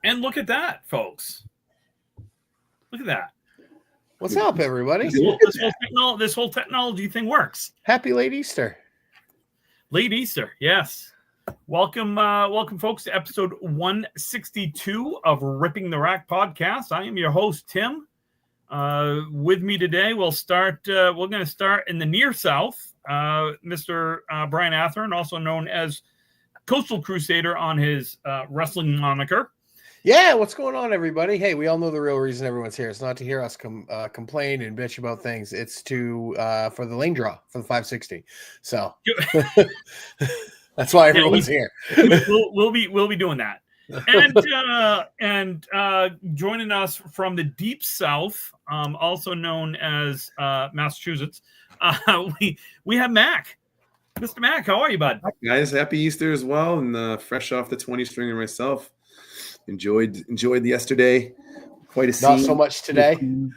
And look at that, folks. Look at that. What's up, everybody? This whole technology thing works. Happy late Easter. Late Easter, yes. Welcome, folks, to episode 162 of Ripping the Rack podcast. I am your host, Tim. With me today, we're going to start in the near south. Mr. Brian Athearn, also known as Coastal Crusader on his wrestling moniker. Yeah, what's going on, everybody? Hey, we all know the real reason everyone's here. It's not to hear us complain and bitch about things. It's for the lane draw for the 560. So that's why everyone's here. We'll be doing that. And joining us from the deep south, also known as Massachusetts, we have Mac. Mr. Mac, how are you, bud? Hi, guys, happy Easter as well, and fresh off the 20 stringer myself. Enjoyed yesterday. Quite a scene. Not so much today. I mean,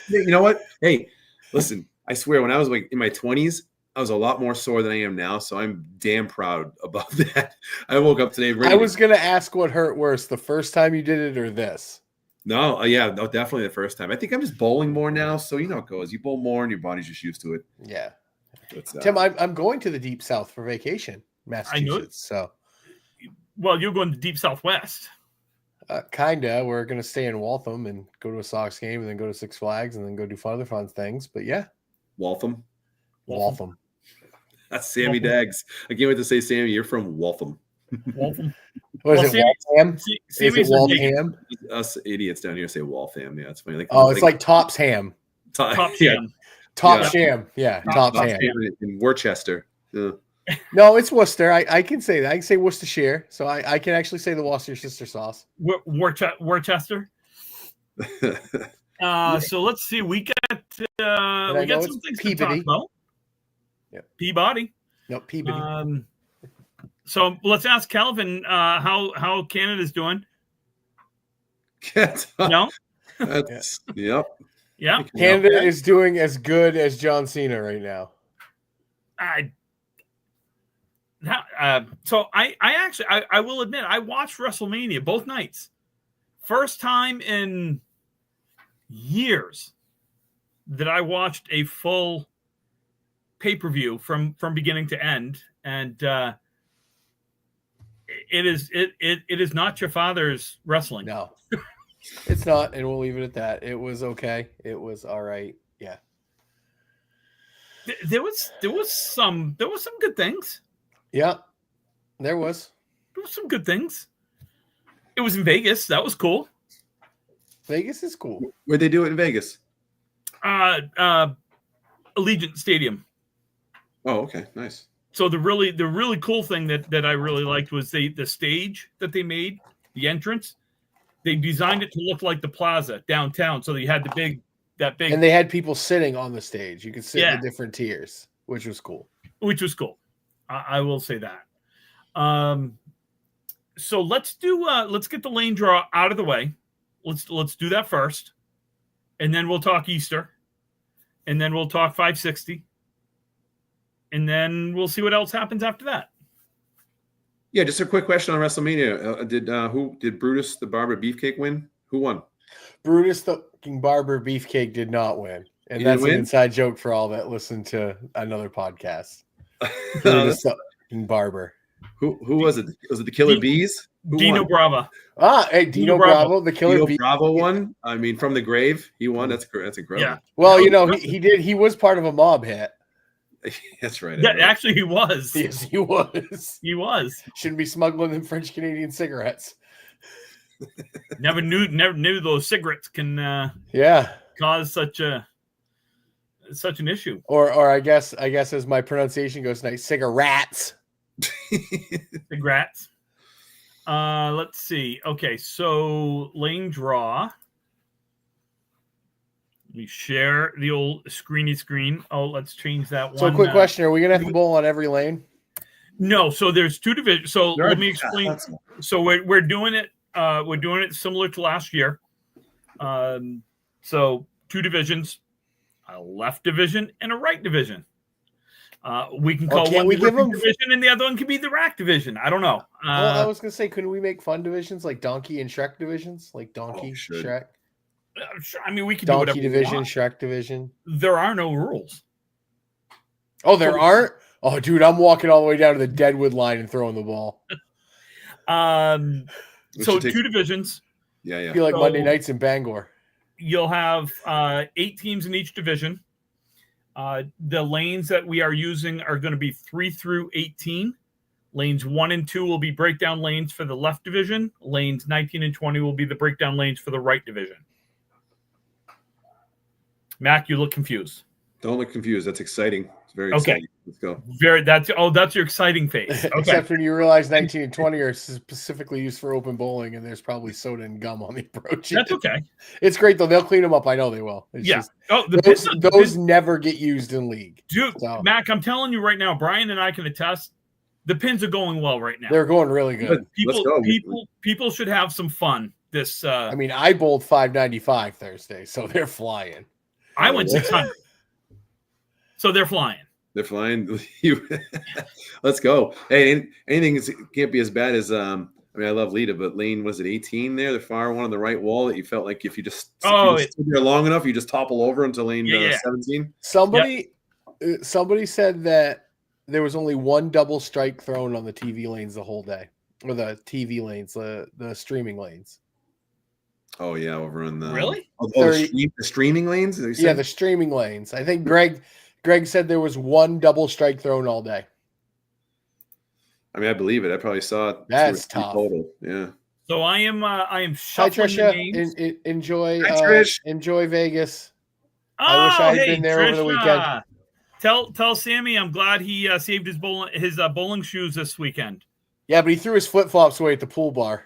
you know what? Hey, listen, I swear, when I was like in my 20s, I was a lot more sore than I am now, so I'm damn proud about that. I woke up today. I was going to ask what hurt worse, the first time you did it or this? No, definitely the first time. I think I'm just bowling more now, so you know it goes. You bowl more, and your body's just used to it. Yeah. Tim, I'm going to the deep south for vacation, Massachusetts. So, well, you're going to deep southwest. Kinda. We're gonna stay in Waltham and go to a Sox game, and then go to Six Flags, and then go do other fun things. But yeah, Waltham. That's Sammy Daggs. I can't wait to say, Sammy, you're from Waltham. Waltham. What is it? Waltham? Is it Waltham? Us idiots down here say Waltham. Yeah, it's funny. It's like Tops Ham. Tops Ham. Tops Ham. Yeah, Tops Ham in Worcester. Yeah. No, it's Worcester. I can say that. I can say Worcestershire. So I can actually say the Worcestershire sauce. Worcester. So let's see. We got some things to talk about. Yep. Peabody. No, Peabody. So let's ask Calvin how Canada's doing. No? Yep. Yeah. Canada is doing as good as John Cena right now. So I will admit, I watched WrestleMania both nights. First time in years that I watched a full pay-per-view from beginning to end, and it is not your father's wrestling. No, it's not, and we'll leave it at that. It was okay. It was all right. Yeah. There was some good things. Yeah, there was some good things. It was in Vegas. That was cool. Vegas is cool. Where'd they do it in Vegas? Allegiant Stadium. Oh, okay, nice. So the really cool thing that I really liked was the stage that they made, the entrance. They designed it to look like the plaza downtown. So you had that big, and they had people sitting on the stage. You could sit in the different tiers, which was cool. I will say that. So let's get the lane draw out of the way. Let's do that first, and then we'll talk Easter, and then we'll talk 560, and then we'll see what else happens after that. Yeah, just a quick question on WrestleMania. Did Brutus the Barber Beefcake win? Who won? Brutus the Barber Beefcake did not win, and that's an inside joke for all that listen to another podcast. Barber. Who was it? Was it the Killer Bees? Dino Bravo. Dino Bravo, the Killer Bees. Bravo won. I mean, from the grave, he won. That's incredible. Yeah. Well, he did. He was part of a mob hit. That's right. Yeah, actually, he was. Yes, he was. He was. Shouldn't be smuggling them French Canadian cigarettes. Never knew those cigarettes can. Cause such an issue. Or I guess as my pronunciation goes tonight, cigarettes. Cigarettes. Let's see. Okay, so lane draw. Let me share the old screeny screen. Oh, let's change that one. So quick question. Are we going to have to bowl on every lane? No. So there's two divisions. So let me explain. So we're doing it. We're doing it similar to last year. So two divisions, a left division and a right division. We can call can't one we the give ripping them- division and the other one can be the rack division. I don't know. Well, I was gonna say, couldn't we make fun divisions like Donkey and Shrek divisions, like Donkey, should. Shrek, sure, I mean, we can do Donkey whatever we division, want. Shrek division? There are no rules. Oh, there aren't. Oh, dude, I'm walking all the way down to the Deadwood line and throwing the ball. So 2 divisions. Yeah, yeah. I feel like So- Monday nights in Bangor. You'll have 8 teams in each division. The lanes that we are using are going to be 3 through 18. Lanes 1 and 2 will be breakdown lanes for the left division. Lanes 19 and 20 will be the breakdown lanes for the right division. Mac, you look confused. Don't look confused. That's exciting. It's very Okay. exciting. Let's go. That's your exciting face. Okay. Except when you realize 19 and 20 are specifically used for open bowling, and there's probably soda and gum on the approach. That's okay. It's great though. They'll clean them up. I know they will. It's Yeah. just- Oh, those never get used in league. dude, So- Mac, I'm telling you right now, Brian and I can attest. The pins are going well right now. They're going really good. Let's go. People should have some fun. This I mean, I bowled 595 Thursday, so they're flying. I went 600. So they're flying. They're flying. Let's go. Hey, anything can't be as bad as I mean, I love Lita, but lane, was it 18 there, the far one on the right wall that you felt like if you just stood there long enough, you just topple over until lane 17? Somebody said that there was only one double strike thrown on the TV lanes the whole day, or the TV lanes, the streaming lanes. Oh yeah, over on the Really? the streaming lanes. Yeah, the streaming lanes. I think Greg said there was one double strike thrown all day. I mean, I believe it. I probably saw it. That's 2 or 3 tough. total. Yeah. So I am Hi shuffling the Trisha, names. enjoy Hi, Trish. enjoy Vegas. I wish I had been there over the weekend. Tell Sammy I'm glad he saved his bowling shoes this weekend. Yeah, but he threw his flip flops away at the pool bar.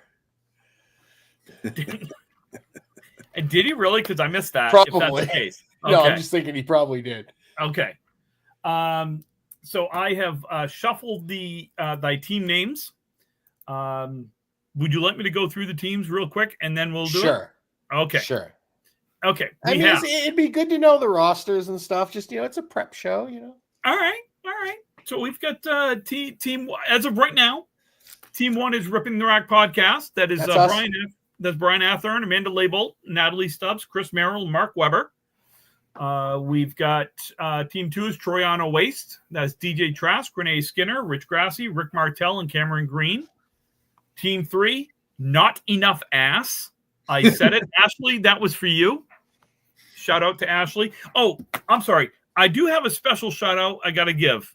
And did he really? Because I missed that. Probably. If that's the case. No, Okay. I'm just thinking he probably did. Okay. So I have shuffled thy team names. Would you like me to go through the teams real quick and then we'll do it? Okay. Sure. Okay. I mean, it'd be good to know the rosters and stuff. Just, it's a prep show, All right. So we've got team as of right now. Team 1 is Ripping the Rack podcast. That is That's us. Brian. That's Brian Athearn, Amanda Label, Natalie Stubbs, Chris Merrill, Mark Weber. We've got Team 2 is Troyano Waste. That's DJ Trask, Renee Skinner, Rich Grassi, Rick Martell, and Cameron Green. Team 3, Not Enough Ass. I said it. Ashley, that was for you. Shout out to Ashley. Oh, I'm sorry. I do have a special shout out I got to give.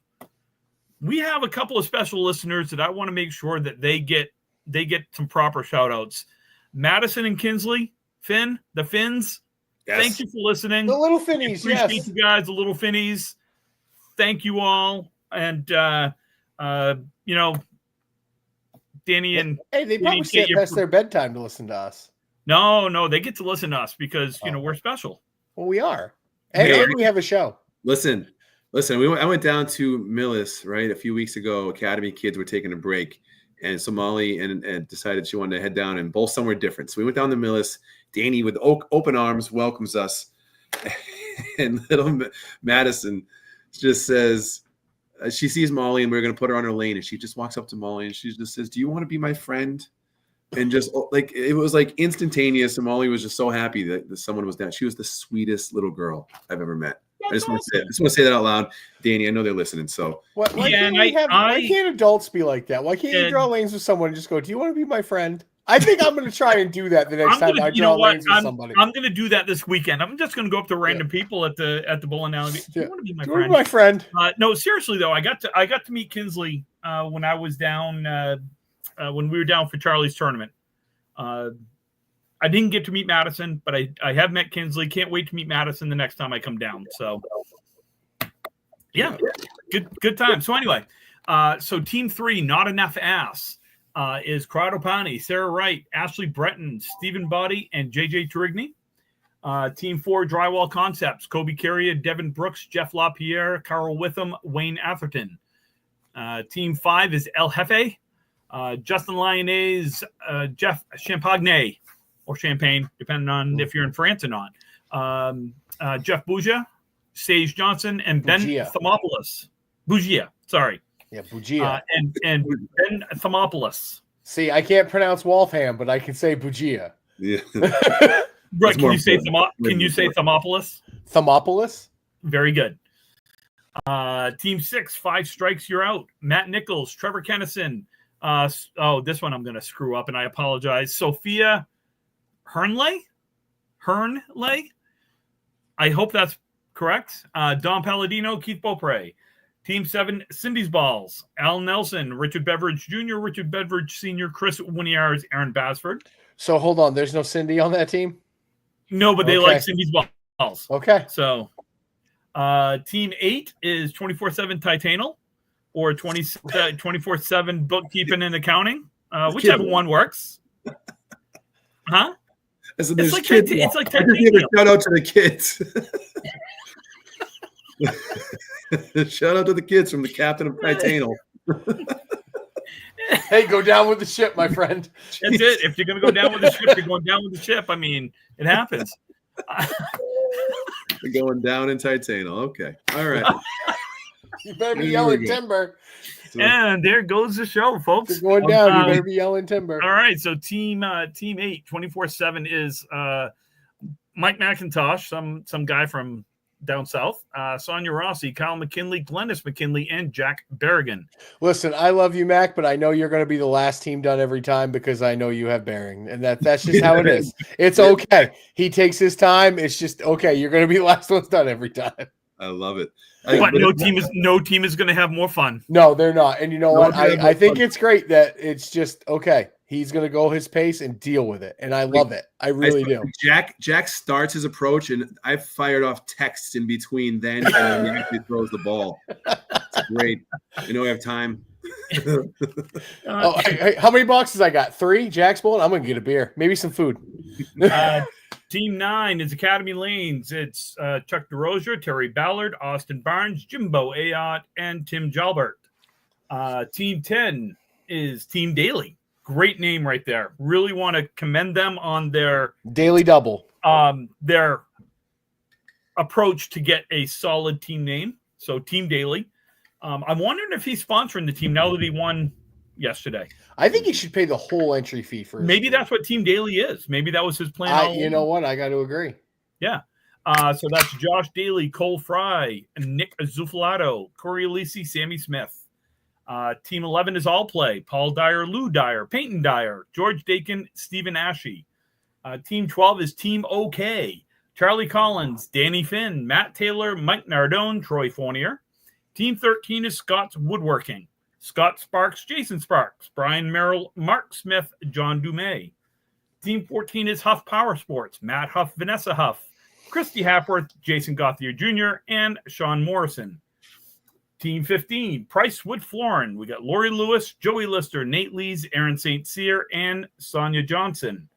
We have a couple of special listeners that I want to make sure that they get some proper shout outs. Madison and Kinsley, Finn, the Finns. Yes. Thank you for listening. The little Finnies, Appreciate yes. you guys, the little Finnies. Thank you all. And Danny and Hey, they probably get sit your- past their bedtime to listen to us. no, they get to listen to us because we're special. Well, we are. And, Yeah. and we have a show. Listen. I went down to Millis right a few weeks ago. Academy kids were taking a break, and Somali and decided she wanted to head down and bowl somewhere different. So we went down to Millis. Danny with open arms welcomes us, and little Madison just says she sees Molly and we're going to put her on her lane, and she just walks up to Molly and she just says, "Do you want to be my friend?" And just like it was like instantaneous. And Molly was just so happy that someone was down. She was the sweetest little girl I've ever met. I just want to say that out loud, Danny. I know they're listening. So Why can't adults be like that? Why can't you draw lanes with someone and just go, "Do you want to be my friend?" I think I'm going to try and do that the next time I draw lanes with somebody. I'm going to do that this weekend. I'm just going to go up to random people at the bowling alley. Do you want to be my Do you want friend? to be my friend? No, seriously though, I got to meet Kinsley when I was down when we were down for Charlie's tournament. I didn't get to meet Madison, but I have met Kinsley. Can't wait to meet Madison the next time I come down. So yeah, good time. So anyway, so team 3, Not Enough Ass, is Corrado Pani, Sarah Wright, Ashley Breton, Stephen Boddy, and JJ Trigny. Team 4, Drywall Concepts, Kobe Carrier, Devin Brooks, Jeff LaPierre, Carl Witham, Wayne Atherton. Team 5 is El Jefe, Justin Lyonnais, Jeff Champagne, or Champagne, depending on if you're in France or not. Jeff Bouja, Sage Johnson, and Ben Bougia. Thermopoulos. Bugia. Sorry. Yeah, Bugia. And Ben Thermopoulos. See, I can't pronounce Waltham, but I can say Bugia. Yeah. Right? Can you say Thermopoulos? Thermopoulos. Very good. Team 6, 5 strikes, you're out. Matt Nichols, Trevor Kennison. This one I'm going to screw up, and I apologize. Sophia Hernley. I hope that's correct. Don Palladino, Keith Beaupre. Team 7, Cindy's Balls. Al Nelson, Richard Beverage Jr., Richard Beverage Sr., Chris Winiar's, Aaron Basford. So hold on, there's no Cindy on that team? No, but they like Cindy's Balls. Okay. So Team 8 is 24/7 Titanal or 24/7 bookkeeping and accounting. Whichever one works. Huh? It's like Titanium. Shout out to the kids. Shout out to the kids from the captain of Titanal. Hey, go down with the ship, my friend. That's it. If you're going to go down with the ship, you're going down with the ship. I mean, it happens. We're going down in Titanal. Okay. All right. You better be yelling timber. And there goes the show, folks. You're going down. You better be yelling timber. All right. So team 8, 24/7 is Mike McIntosh, some guy from down south, Sonia Rossi, Kyle McKinley, Glennis McKinley, and Jack Berrigan. Listen, I love you, Mac, but I know you're going to be the last team done every time because I know you have Bearing, and that's just how it is. It's okay. He takes his time. It's just okay. You're going to be the last one's done every time. I love it. But no team is going to have more fun. No, they're not. And you know what? I think it's great that it's just okay. He's going to go his pace and deal with it. And I love it. I really do. Jack starts his approach, and I fired off texts in between then, and then he actually throws the ball. It's great. You know, I have time. How many boxes I got? 3? Jack's Bowl? I'm going to get a beer. Maybe some food. Team 9 is Academy Lanes. It's Chuck DeRozier, Terry Ballard, Austin Barnes, Jimbo Ayotte, and Tim Jalbert. Team 10 is Team Daily. Great name right there. Really want to commend them on their Daily Double. Their approach to get a solid team name. So Team Daily. I'm wondering if he's sponsoring the team now that he won yesterday. I think he should pay the whole entry fee for. Maybe that's what Team Daily is. Maybe that was his plan. You know what? I got to agree. Yeah. So that's Josh Daly, Cole Fry, Nick Zuffalato, Corey Alisi, Sammy Smith. Team 11 is All Play. Paul Dyer, Lou Dyer, Peyton Dyer, George Dakin, Stephen Ashe. Team 12 is Team OK. Charlie Collins, Danny Finn, Matt Taylor, Mike Nardone, Troy Fournier. Team 13 is Scott's Woodworking. Scott Sparks, Jason Sparks, Brian Merrill, Mark Smith, John Dumay. Team 14 is Huff Power Sports. Matt Huff, Vanessa Huff, Christy Hapworth, Jason Gauthier Jr., and Sean Morrison. Team 15, Price Wood Florin. We got Lori Lewis, Joey Lister, Nate Lees, Aaron St. Cyr, and Sonia Johnson.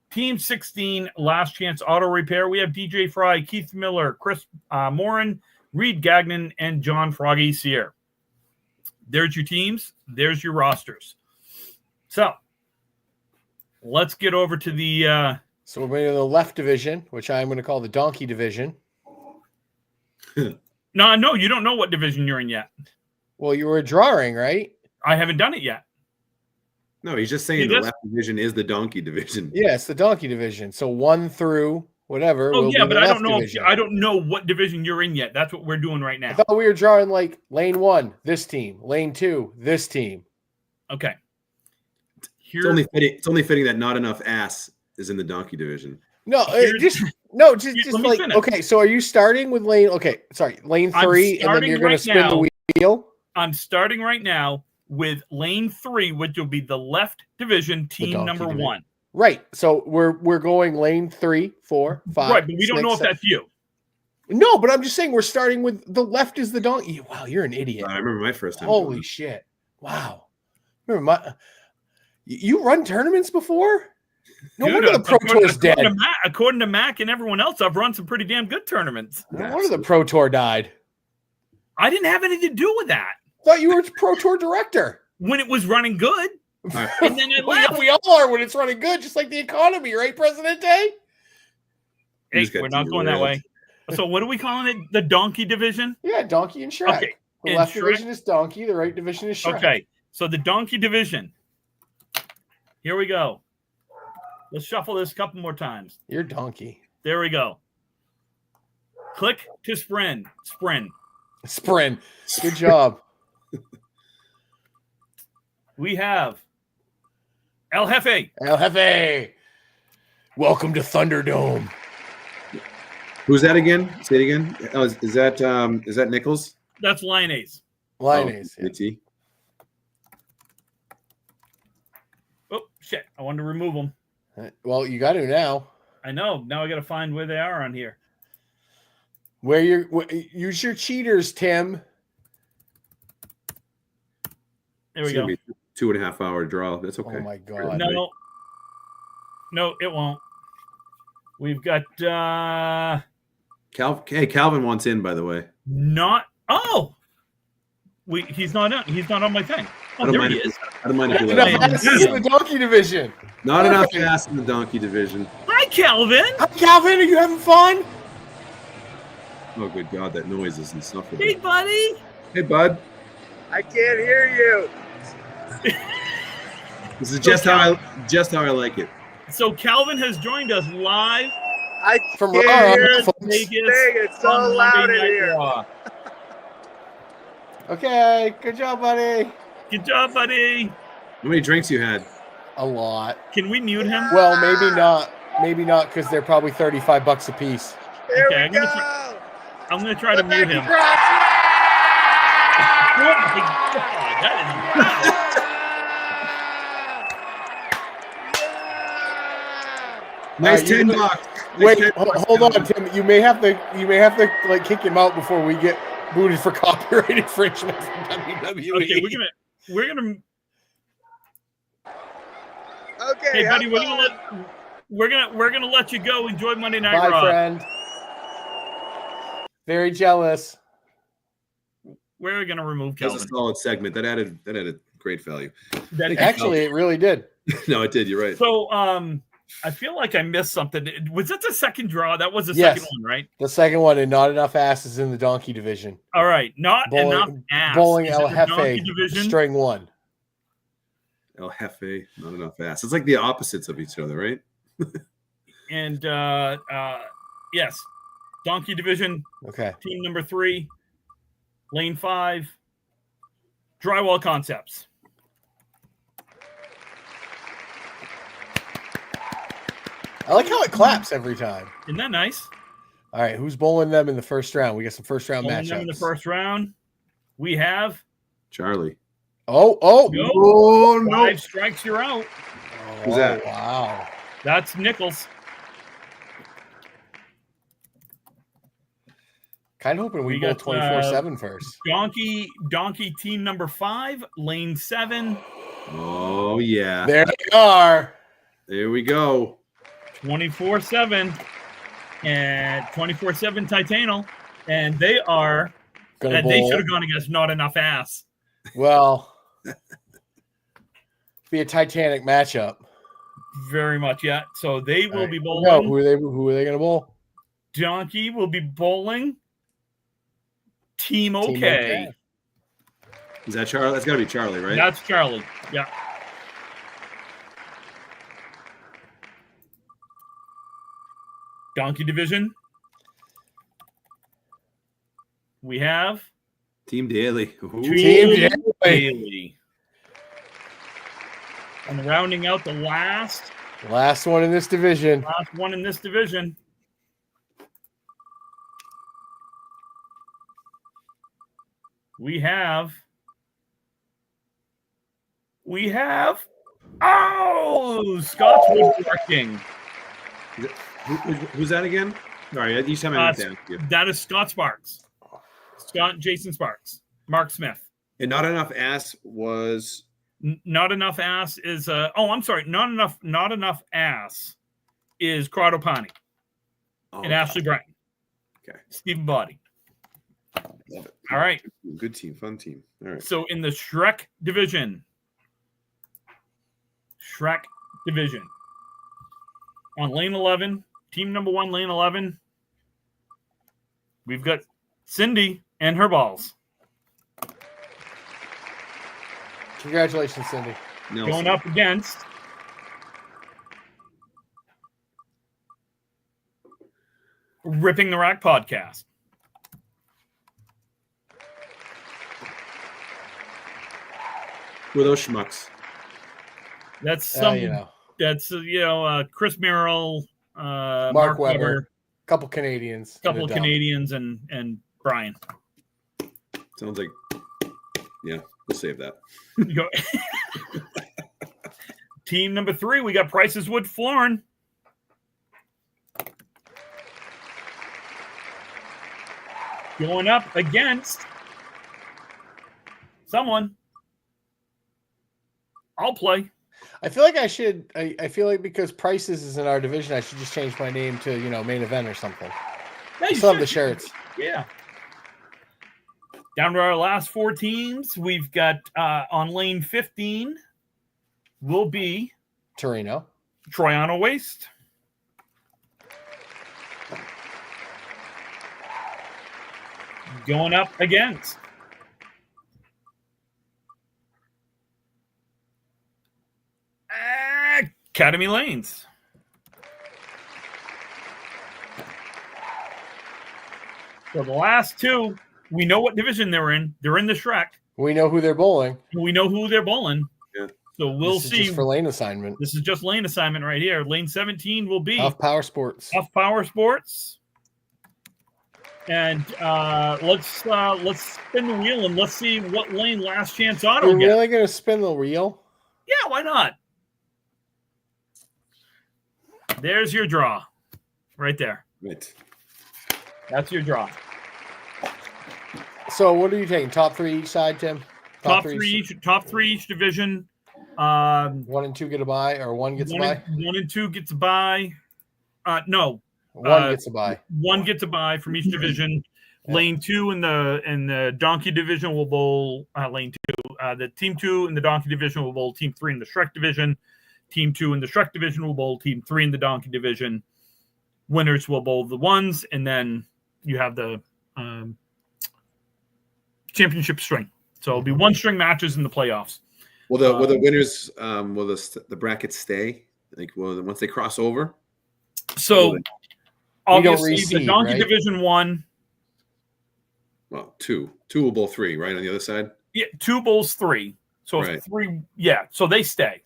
Team 16, Last Chance Auto Repair. We have DJ Fry, Keith Miller, Chris Morin, Reed Gagnon, and John Froggy Cyr. There's your teams. There's your rosters. So let's get over to the... So we're going to the left division, which I'm going to call the donkey division. No, you don't know what division you're in yet. Well, you were drawing, right? I haven't done it yet. No, he's just saying the left division is the donkey division. Yeah, it's the donkey division. So 1 through whatever. Oh, yeah, but I don't know. I don't know what division you're in yet. That's what we're doing right now. I thought we were drawing like lane 1, this team. Lane 2, this team. Okay. It's only fitting that not enough ass is in the donkey division. No, just like finish. Okay. So are you starting with lane? Okay, sorry, lane 3, and then you're going to spin the wheel. I'm starting right now with lane 3, which will be the left division team number 1. Right. So we're going lane 3, 4, 5. Right, but we don't know if that's you. No, but I'm just saying we're starting with the left is the donkey. Wow, you're an idiot. I remember my first time. Holy shit! Wow. Remember you run tournaments before? No wonder the Pro Tour's dead. According to Mac and everyone else, I've run some pretty damn good tournaments. No wonder the Pro Tour died. I didn't have anything to do with that. Thought you were Pro Tour director. When it was running good. Right. And then it left. We all are when it's running good, just like the economy, right, President Day? Hey, we're not going that way. So what are we calling it? The donkey division? Yeah, donkey and Shrek. Okay. The in left Shrek- division is donkey. The right division is Shrek. Okay, so the donkey division. Here we go. Let's shuffle this a couple more times. You're donkey. There we go. Click to sprint. Sprint. Good job. We have El Jefe. El Jefe. Welcome to Thunderdome. Who's that again? Say it again. Oh, is that Nichols? That's Lioness. Lioness. Oh, AT. Oh, shit. I wanted to remove them. Well, you got to now. I know. Now I got to find where they are on here. Use your cheaters, Tim. There we It's go. gonna be a 2.5 hour draw. That's okay. Oh my god. No, it won't. We've got Calvin wants in, by the way. not. Oh, he's not on. He's not on my thing. I Oh, don't there mind he if- is. I don't mind if you Enough let him. asses in the donkey division. Not enough ass in the donkey division. Hi, Calvin. Hi, Calvin. Are you having fun? Oh, good God, that noise is insufferable. Hey, buddy. Hey, bud. I can't hear you. This is just how I like it. So Calvin has joined us live. I From can't Raw, hear folks. Vegas. Dang, it's so on loud Monday in Night here. Raw. Okay. Good job, buddy. Good job, buddy. How many drinks you had? A lot. Can we mute him? Well, maybe not. Maybe not because they're probably $35 a piece. There Okay, we go. I'm going to try to mute him. Cross, Oh my God, that Nice you- $10. Nice Wait, $10, hold on, Calvin. Tim. You may have to like kick him out before we get booted for copyright infringement from WWE. Okay, we're gonna. Okay, Hey, buddy, have we're gonna let you go. Enjoy Monday Night Bye, Raw. friend. Very jealous. We're gonna remove That was a Calvin. solid segment. That added great value. That- Actually, it really did. No, it did. You're right. So, I feel like I missed something. Was that the second draw? That was the Yes. second one, right? The second one, and not enough asses in the donkey division. All right, not enough Bowling, ass. bowling Is El it the donkey Jefe, division? string one. El Jefe, not enough ass. It's like the opposites of each other, right? And yes, donkey division. Okay. Team number 3, lane 5, drywall concepts. I like how it claps every time. Isn't that nice? All right, who's bowling them in the first round? We got some first round Bowling them in the matchups. first round. We have Charlie. Oh, no, Oh, 5 strikes, you're out. Who's that? Wow. That's Nichols. Kind of hoping we We go got, 24/7 first. Donkey team number 5, lane 7, Oh, yeah. There they are. There we go. 24/7, and 24/7 Titanal, and they are. Gonna And they bowl. should have gone against not enough ass. Well, be a Titanic matchup. Very much, yeah. So they will be No, bowling. who are they going to bowl? Donkey will be bowling. Team Team okay. Is that Charlie? That's got to be Charlie, right? That's Charlie. Yeah. Donkey division. We have Team Daly. Ooh. Team Daly. Daly. And rounding out the last Last one in this division. one in this division. We have Scott's woodworking. Who's that again? Sorry, each time I went down. Yeah. That is Scott Sparks. Scott Jason Sparks. Mark Smith. And not enough ass was Not enough ass is I'm sorry, not enough ass is Cradopani and Ashley Bratton. Okay. Stephen Body. Love it. All right. Good team, fun team. All right. So in the Shrek division, on lane 11, team number 1, lane 11, we've got Cindy and her balls. Congratulations, Cindy. Nelson. Going up against Ripping the Rack podcast. Who are those schmucks? That's some. That's Chris Merrill, Mark Weber, couple Canadians, couple of Canadians, and Brian. Sounds like, yeah, we'll save that. Team number 3, we got Price's Wood Florin. Going up against someone. I'll play. I feel like I should. I feel like because Prices is in our division, I should just change my name to Main Event or something. Yeah, Some of the shirts. Yeah. Down to our last 4 teams, we've got on lane 15 will be Torino, Troiano Waste. Going up against Academy Lanes. So the last 2, we know what division they're in. They're in the Shrek. we know who they're bowling. We know who they're bowling. Yeah. So we'll see. Just for lane assignment. This is just lane assignment right here. Lane 17 will be Off Power Sports. Off Power Sports. And let's spin the wheel and let's see what lane Last Chance Auto You're gets. really going to spin the wheel? Yeah, why not? There's your draw, right there. Right. That's your draw. So what are you taking? Top 3 each side, Tim? Top three each division. 1 and 2 get a bye, or 1 gets a bye? 1 and 2 gets a bye. No. 1 gets a bye. 1 gets a bye from each division. Yeah. Lane 2 in the Donkey division will bowl lane 2. The team 2 in the Donkey division will bowl team 3 in the Shrek division. Team 2 in the Shrek division will bowl team 3 in the Donkey division. Winners will bowl the ones, and then you have the championship string. So it'll be 1 string matches in the playoffs. Will the winners will the brackets stay? Like, once they cross over? So obviously reseed, the Donkey right? division 1. Well, 2 will bowl 3, right, on the other side. Yeah, 2 bowls 3. So Right. 3. Yeah, so they stay.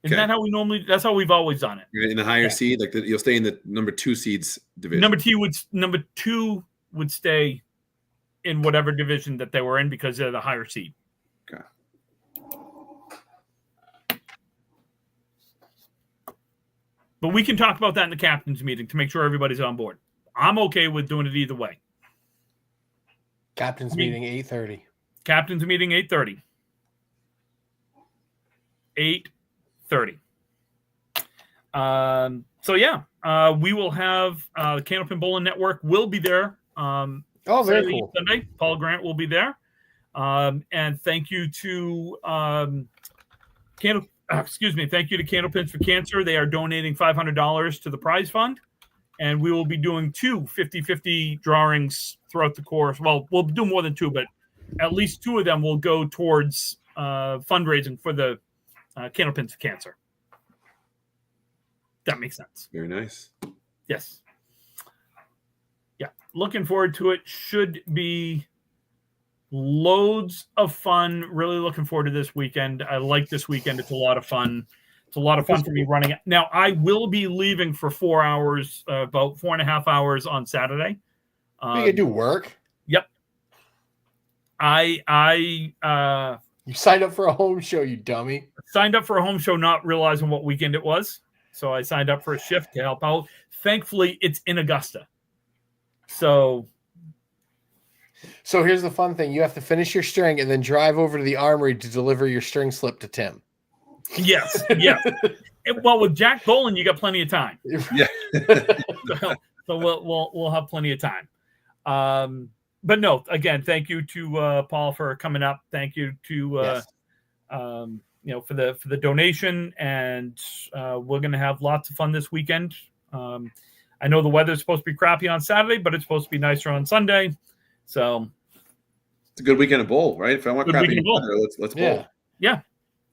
Isn't Okay. that how we normally? That's how we've always done it. Right, in the higher Yeah. seed, like you'll stay in the number 2 seeds division. Number 2 would stay in whatever division that they were in because they're the higher seed. Okay. But we can talk about that in the captain's meeting to make sure everybody's on board. I'm okay with doing it either way. Captain's meeting 8:30. Captain's meeting 8:30. 8:30. So yeah, we will have the Candlepin Bowling Network will be there. Oh, very Saturday, cool. Sunday, Paul Grant will be there. And thank you to thank you to Candlepins for Cancer. They are donating $500 to the prize fund. And we will be doing 2 50-50 drawings throughout the course. Well, we'll do more than 2, but at least 2 of them will go towards fundraising for the Candlepins for Cancer. That makes sense. Very nice. Yes. Yeah. Looking forward to it. Should be loads of fun. Really looking forward to this weekend. I like this weekend. It's a lot of fun. It's a lot of fun for me running it. Now, I will be leaving for 4 hours, about 4.5 hours on Saturday. You can do work. Yep. I You signed up for a home show, you dummy. signed up for a home show not realizing what weekend it was. So I signed up for a shift to help out. Thankfully, it's in Augusta. So So here's the fun thing. You have to finish your string and then drive over to the armory to deliver your string slip to Tim. yes, yeah. Well, with Jack Bowling, you got plenty of time. Yeah. So we'll have plenty of time. But no, again, thank you to Paul for coming up. Thank you to Yes. for the donation, and we're gonna have lots of fun this weekend. I know the weather's supposed to be crappy on Saturday, but it's supposed to be nicer on Sunday. So It's a good weekend of bowl, right? If I want Good crappy weekend of bowl. weather, let's bowl. Yeah. yeah,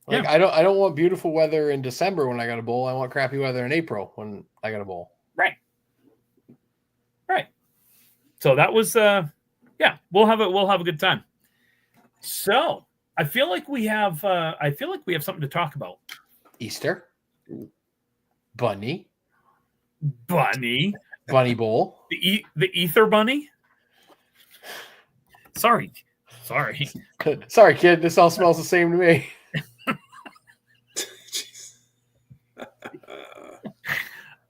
Like I don't want beautiful weather in December when I got a bowl. I want crappy weather in April when I got a bowl. Right. So that was we'll have a good time. So I feel like we have something to talk about. Easter. Bunny bowl. The ether bunny. Sorry. Sorry, kid. This all smells the same to me.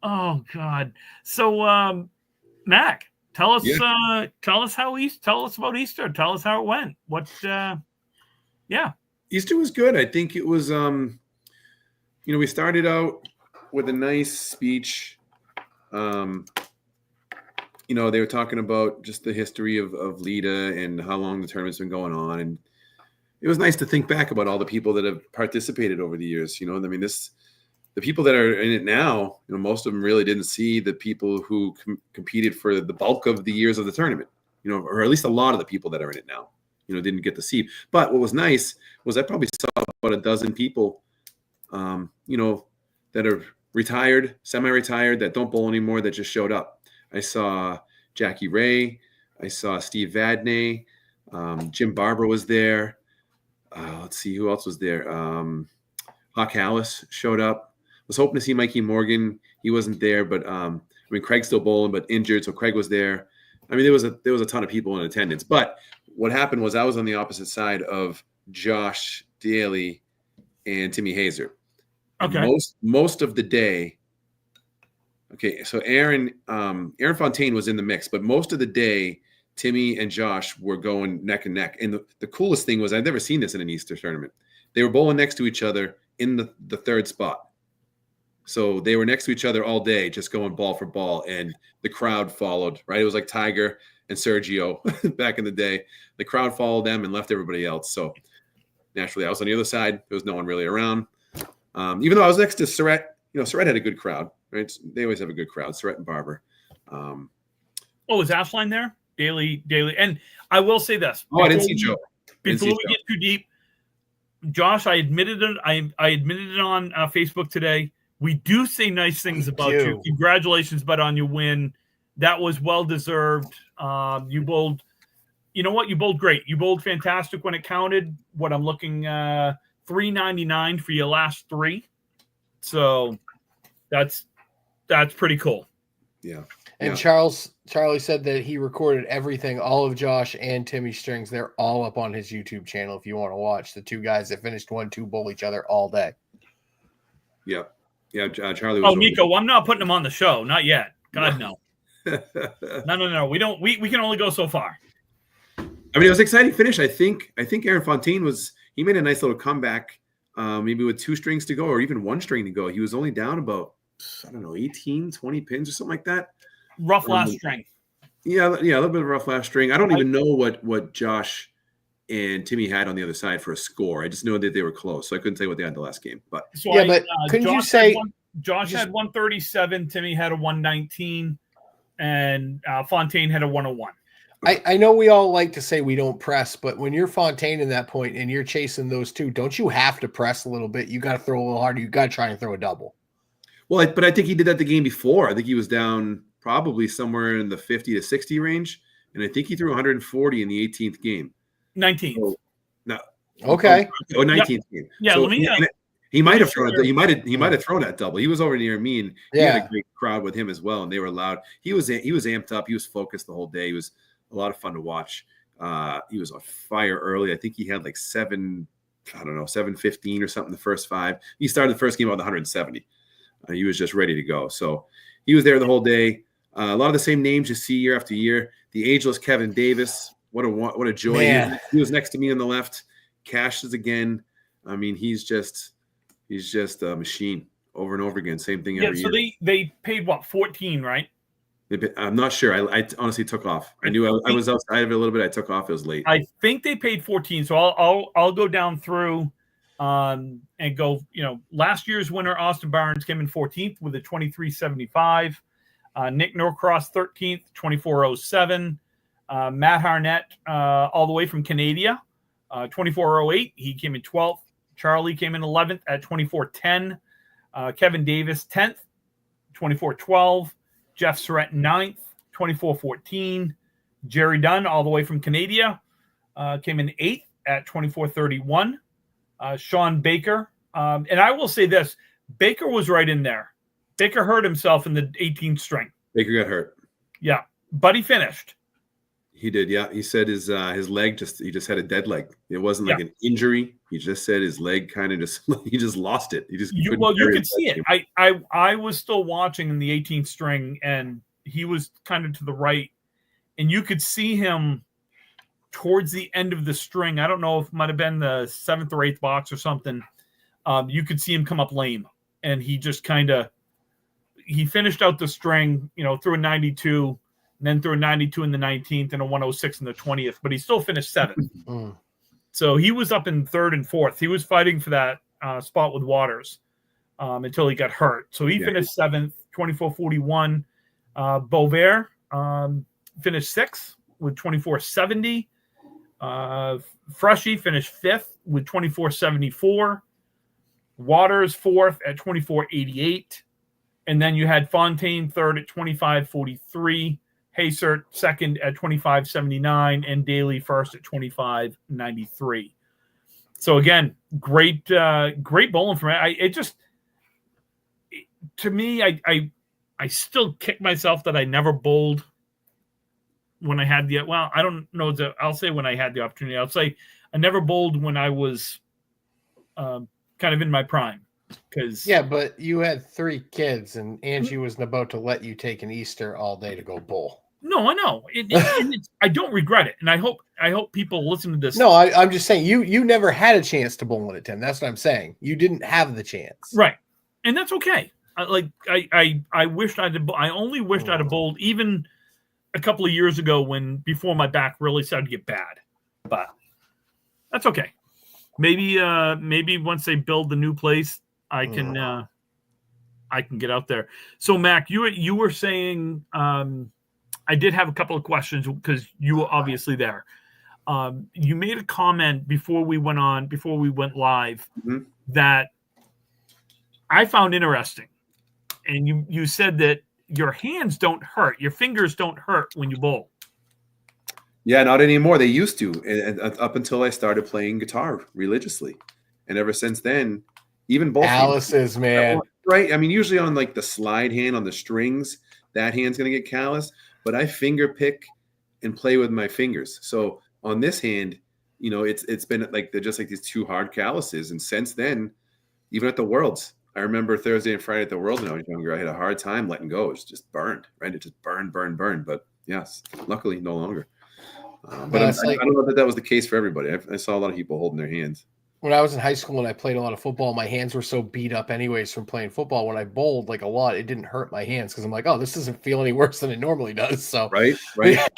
Oh God. So Mac, tell us about Easter. Tell us how it went. Easter was good. I think it was we started out with a nice speech. They were talking about just the history of Lita and how long the tournament's been going on. And it was nice to think back about all the people that have participated over the years. The people that are in it now, most of them really didn't see the people who competed for the bulk of the years of the tournament, or at least a lot of the people that are in it now, didn't get to see. But what was nice was I probably saw about a dozen people, that are retired, semi-retired, that don't bowl anymore, that just showed up. I saw Jackie Ray. I saw Steve Vadney. Jim Barber was there. Let's see who else was there. Hawk Hallis showed up. Was hoping to see Mikey Morgan. He wasn't there, but Craig's still bowling, but injured, so Craig was there. There was a ton of people in attendance. But what happened was I was on the opposite side of Josh Daly and Timmy Hazer. Okay. Most of the day. Okay, so Aaron Fontaine was in the mix, but most of the day, Timmy and Josh were going neck and neck. And the coolest thing was I'd never seen this in an Easter tournament. They were bowling next to each other in the third spot. So they were next to each other all day, just going ball for ball, and the crowd followed, right? It was like Tiger and Sergio back in the day. The crowd followed them and left everybody else. So naturally, I was on the other side. There was no one really around. Even though I was next to Surratt, Surratt had a good crowd, right? They always have a good crowd, Surratt and Barber. Was Ashline there? Daily. And I will say this. I didn't see Joe. Before we get too deep, Josh, I admitted it. I admitted it on Facebook today. We do say nice things about you. Congratulations, bud, on your win. That was well deserved. You bowled. You know what? You bowled great. You bowled fantastic when it counted. What I'm looking 399 for your last three. So that's pretty cool. Yeah. And Charlie said that he recorded everything, all of Josh and Timmy's strings. They're all up on his YouTube channel if you want to watch the two guys that finished 1-2 bowl each other all day. Yeah. Yeah, Charlie was. Oh, Nico, I'm not putting him on the show. Not yet. God, no. No. We don't. We can only go so far. It was an exciting finish. I think Aaron Fontaine he made a nice little comeback, maybe with 2 strings to go or even 1 string to go. He was only down about, 18, 20 pins or something like that. Rough last string. Yeah, a little bit of rough last string. I don't even know what Josh and Timmy had on the other side for a score. I just know that they were close, so I couldn't tell you what they had the last game. But but couldn't Josh you say Josh had 137, Timmy had a 119, and Fontaine had a 101. I know we all like to say we don't press, but when you're Fontaine in that point and you're chasing those two, don't you have to press a little bit? You got to throw a little harder. You got to try and throw a double. Well, but I think he did that the game before. I think he was down probably somewhere in the 50 to 60 range, and I think he threw 140 in the 18th game. 19th. So, no. Okay. 19th game. Yeah, so let me. He might have thrown. He might have thrown that double. He was over near me, and he Yeah. had a great crowd with him as well, and they were loud. He was amped up. He was focused the whole day. He was a lot of fun to watch. He was on fire early. I think he had like 715 or something the first 5. He started the first game with 170. He was just ready to go. So he was there the whole day. A lot of the same names you see year after year. The ageless Kevin Davis. What a joy. Man. He was next to me on the left. Cash is again. He's just a machine over and over again. Same thing every year. So they paid what, 14, right? I'm not sure. I honestly took off. I knew I was outside of it a little bit. I took off. It was late. I think they paid 14. So I'll go down through and go. Last year's winner Austin Barnes came in 14th with a 23.75. Nick Norcross 13th, 24.07. Matt Harnett all the way from Canada, 24.08. He came in 12th, Charlie came in 11th at 24.10. Kevin Davis 10th, 24.12. Jeff Surratt 9th, 24.14. Jerry Dunn, all the way from Canada, came in 8th at 24.31. Sean Baker. And I will say this, Baker was right in there. Baker hurt himself in the 18th string. Baker got hurt. Yeah, but he finished. He did, yeah. He said his leg he just had a dead leg. It wasn't like an injury. He just said his leg kind of he just lost it. He just you could see it. I was still watching in the 18th string, and he was kind of to the right, and you could see him towards the end of the string. I don't know if it might have been the 7th or 8th box or something. You could see him come up lame, and he just he finished out the string, through a 92. And then threw a 92 in the 19th and a 106 in the 20th, but he still finished 7th. So he was up in 3rd and 4th. He was fighting for that spot with Waters until he got hurt. So he finished 7th, 24.41. Bovair finished 6th with 24.70. Freshie finished 5th with 24.74. Waters 4th at 24.88. And then you had Fontaine 3rd at 25.43. Haysert 2nd at 25.79, and Daly 1st at 25.93. So again, great bowling for me. To me, I still kick myself that I never bowled when I had I don't know. I'll say when I had the opportunity. I'll say I never bowled when I was kind of in my prime. But you had 3 kids, and Angie wasn't about to let you take an Easter all day to go bowl. No, I know. I don't regret it, and I hope people listen to this. No, I'm just saying you never had a chance to bowl at 10. That's what I'm saying. You didn't have the chance, right? And that's okay. I wished I only wished I'd have bowled even a couple of years ago before my back really started to get bad. But that's okay. Maybe once they build the new place, I can get out there. So Mac, you were saying. I did have a couple of questions because you were obviously there. You made a comment before we went live that I found interesting. And you said that your hands don't hurt. Your fingers don't hurt when you bowl. Yeah, not anymore. They used to, and up until I started playing guitar religiously. And ever since then, even both calluses, man. Right? I mean, usually on like the slide hand on the strings, that hand's going to get callous. But I finger pick and play with my fingers. So on this hand, it's been like they're just like these 2 hard calluses. And since then, even at the Worlds, I remember Thursday and Friday at the Worlds when I was younger, I had a hard time letting go. It was just burned, right? It just burned. But yes, luckily no longer. But I don't know that was the case for everybody. I saw a lot of people holding their hands. When I was in high school and I played a lot of football, my hands were so beat up anyways from playing football. When I bowled like a lot, it didn't hurt my hands because I'm like, oh, this doesn't feel any worse than it normally does. So right. Yeah.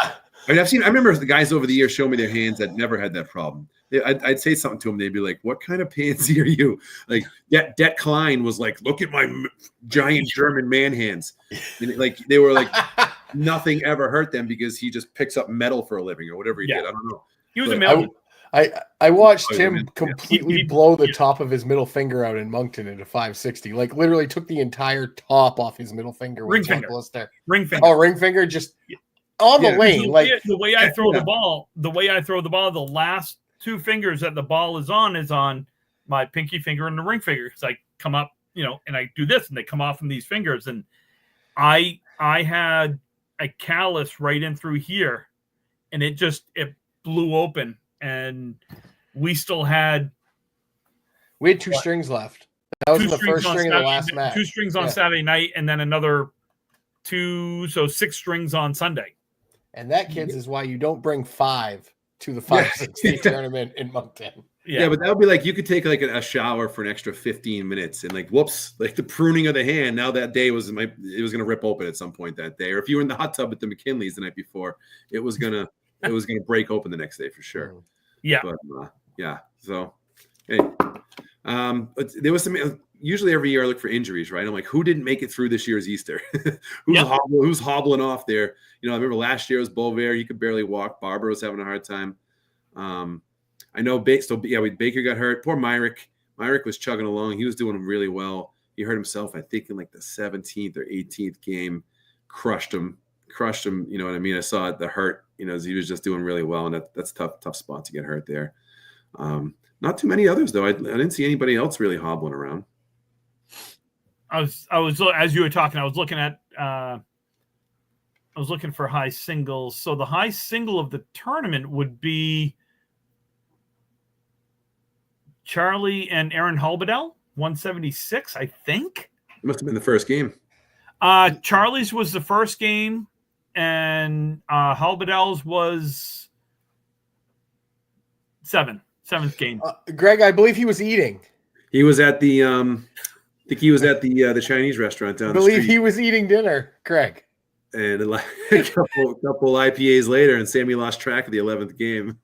I remember the guys over the years showing me their hands that never had that problem. I'd say something to them. They'd be like, what kind of pansy are you? Like Det Klein was like, look at my giant German man hands. And like they were like, nothing ever hurt them because he just picks up metal for a living or whatever he did. I don't know. He was a metal. I watched him completely blow the top of his middle finger out in Moncton into 560. Like literally took the entire top off his middle finger. Ring finger. Ring finger, just on the lane. The way I throw the ball, the last 2 fingers that the ball is on my pinky finger and the ring finger. Because I come up, and I do this, and they come off from these fingers. And I had a callus right in through here, and it blew open. And we had 2 strings left. That was the first string of the last match. 2 strings on Saturday night, and then another 2, so 6 strings on Sunday. And that, kids, is why you don't bring 5 to the 560 tournament in Moncton. Yeah, but that would be like you could take like a shower for an extra 15 minutes and like whoops, like the pruning of the hand. Now that day it was going to rip open at some point that day. Or if you were in the hot tub at the McKinley's the night before, it was gonna break open the next day for sure. Yeah. But, So, hey, but there was some. Usually every year I look for injuries, right? I'm like, who didn't make it through this year's Easter? Who's hobbling off there? I remember last year was Bovair. He could barely walk. Barber was having a hard time. I know. Baker got hurt. Poor Myrick. Myrick was chugging along. He was doing really well. He hurt himself, I think, in like the 17th or 18th game. Crushed him. You know what I mean? I saw the hurt. You know, he was just doing really well, and that's tough spot to get hurt there. Not too many others though. I didn't see anybody else really hobbling around. I was as you were talking, I was looking at for high singles. So the high single of the tournament would be Charlie and Aaron Halbadell, 176, I think. It must have been the first game. Charlie's was the first game, and Halbadell's was seventh game. Greg, I believe he was eating. He was at the I think he was at the Chinese restaurant down the street. I believe he was eating dinner, Greg. And a couple IPAs later, and Sammy lost track of the 11th game.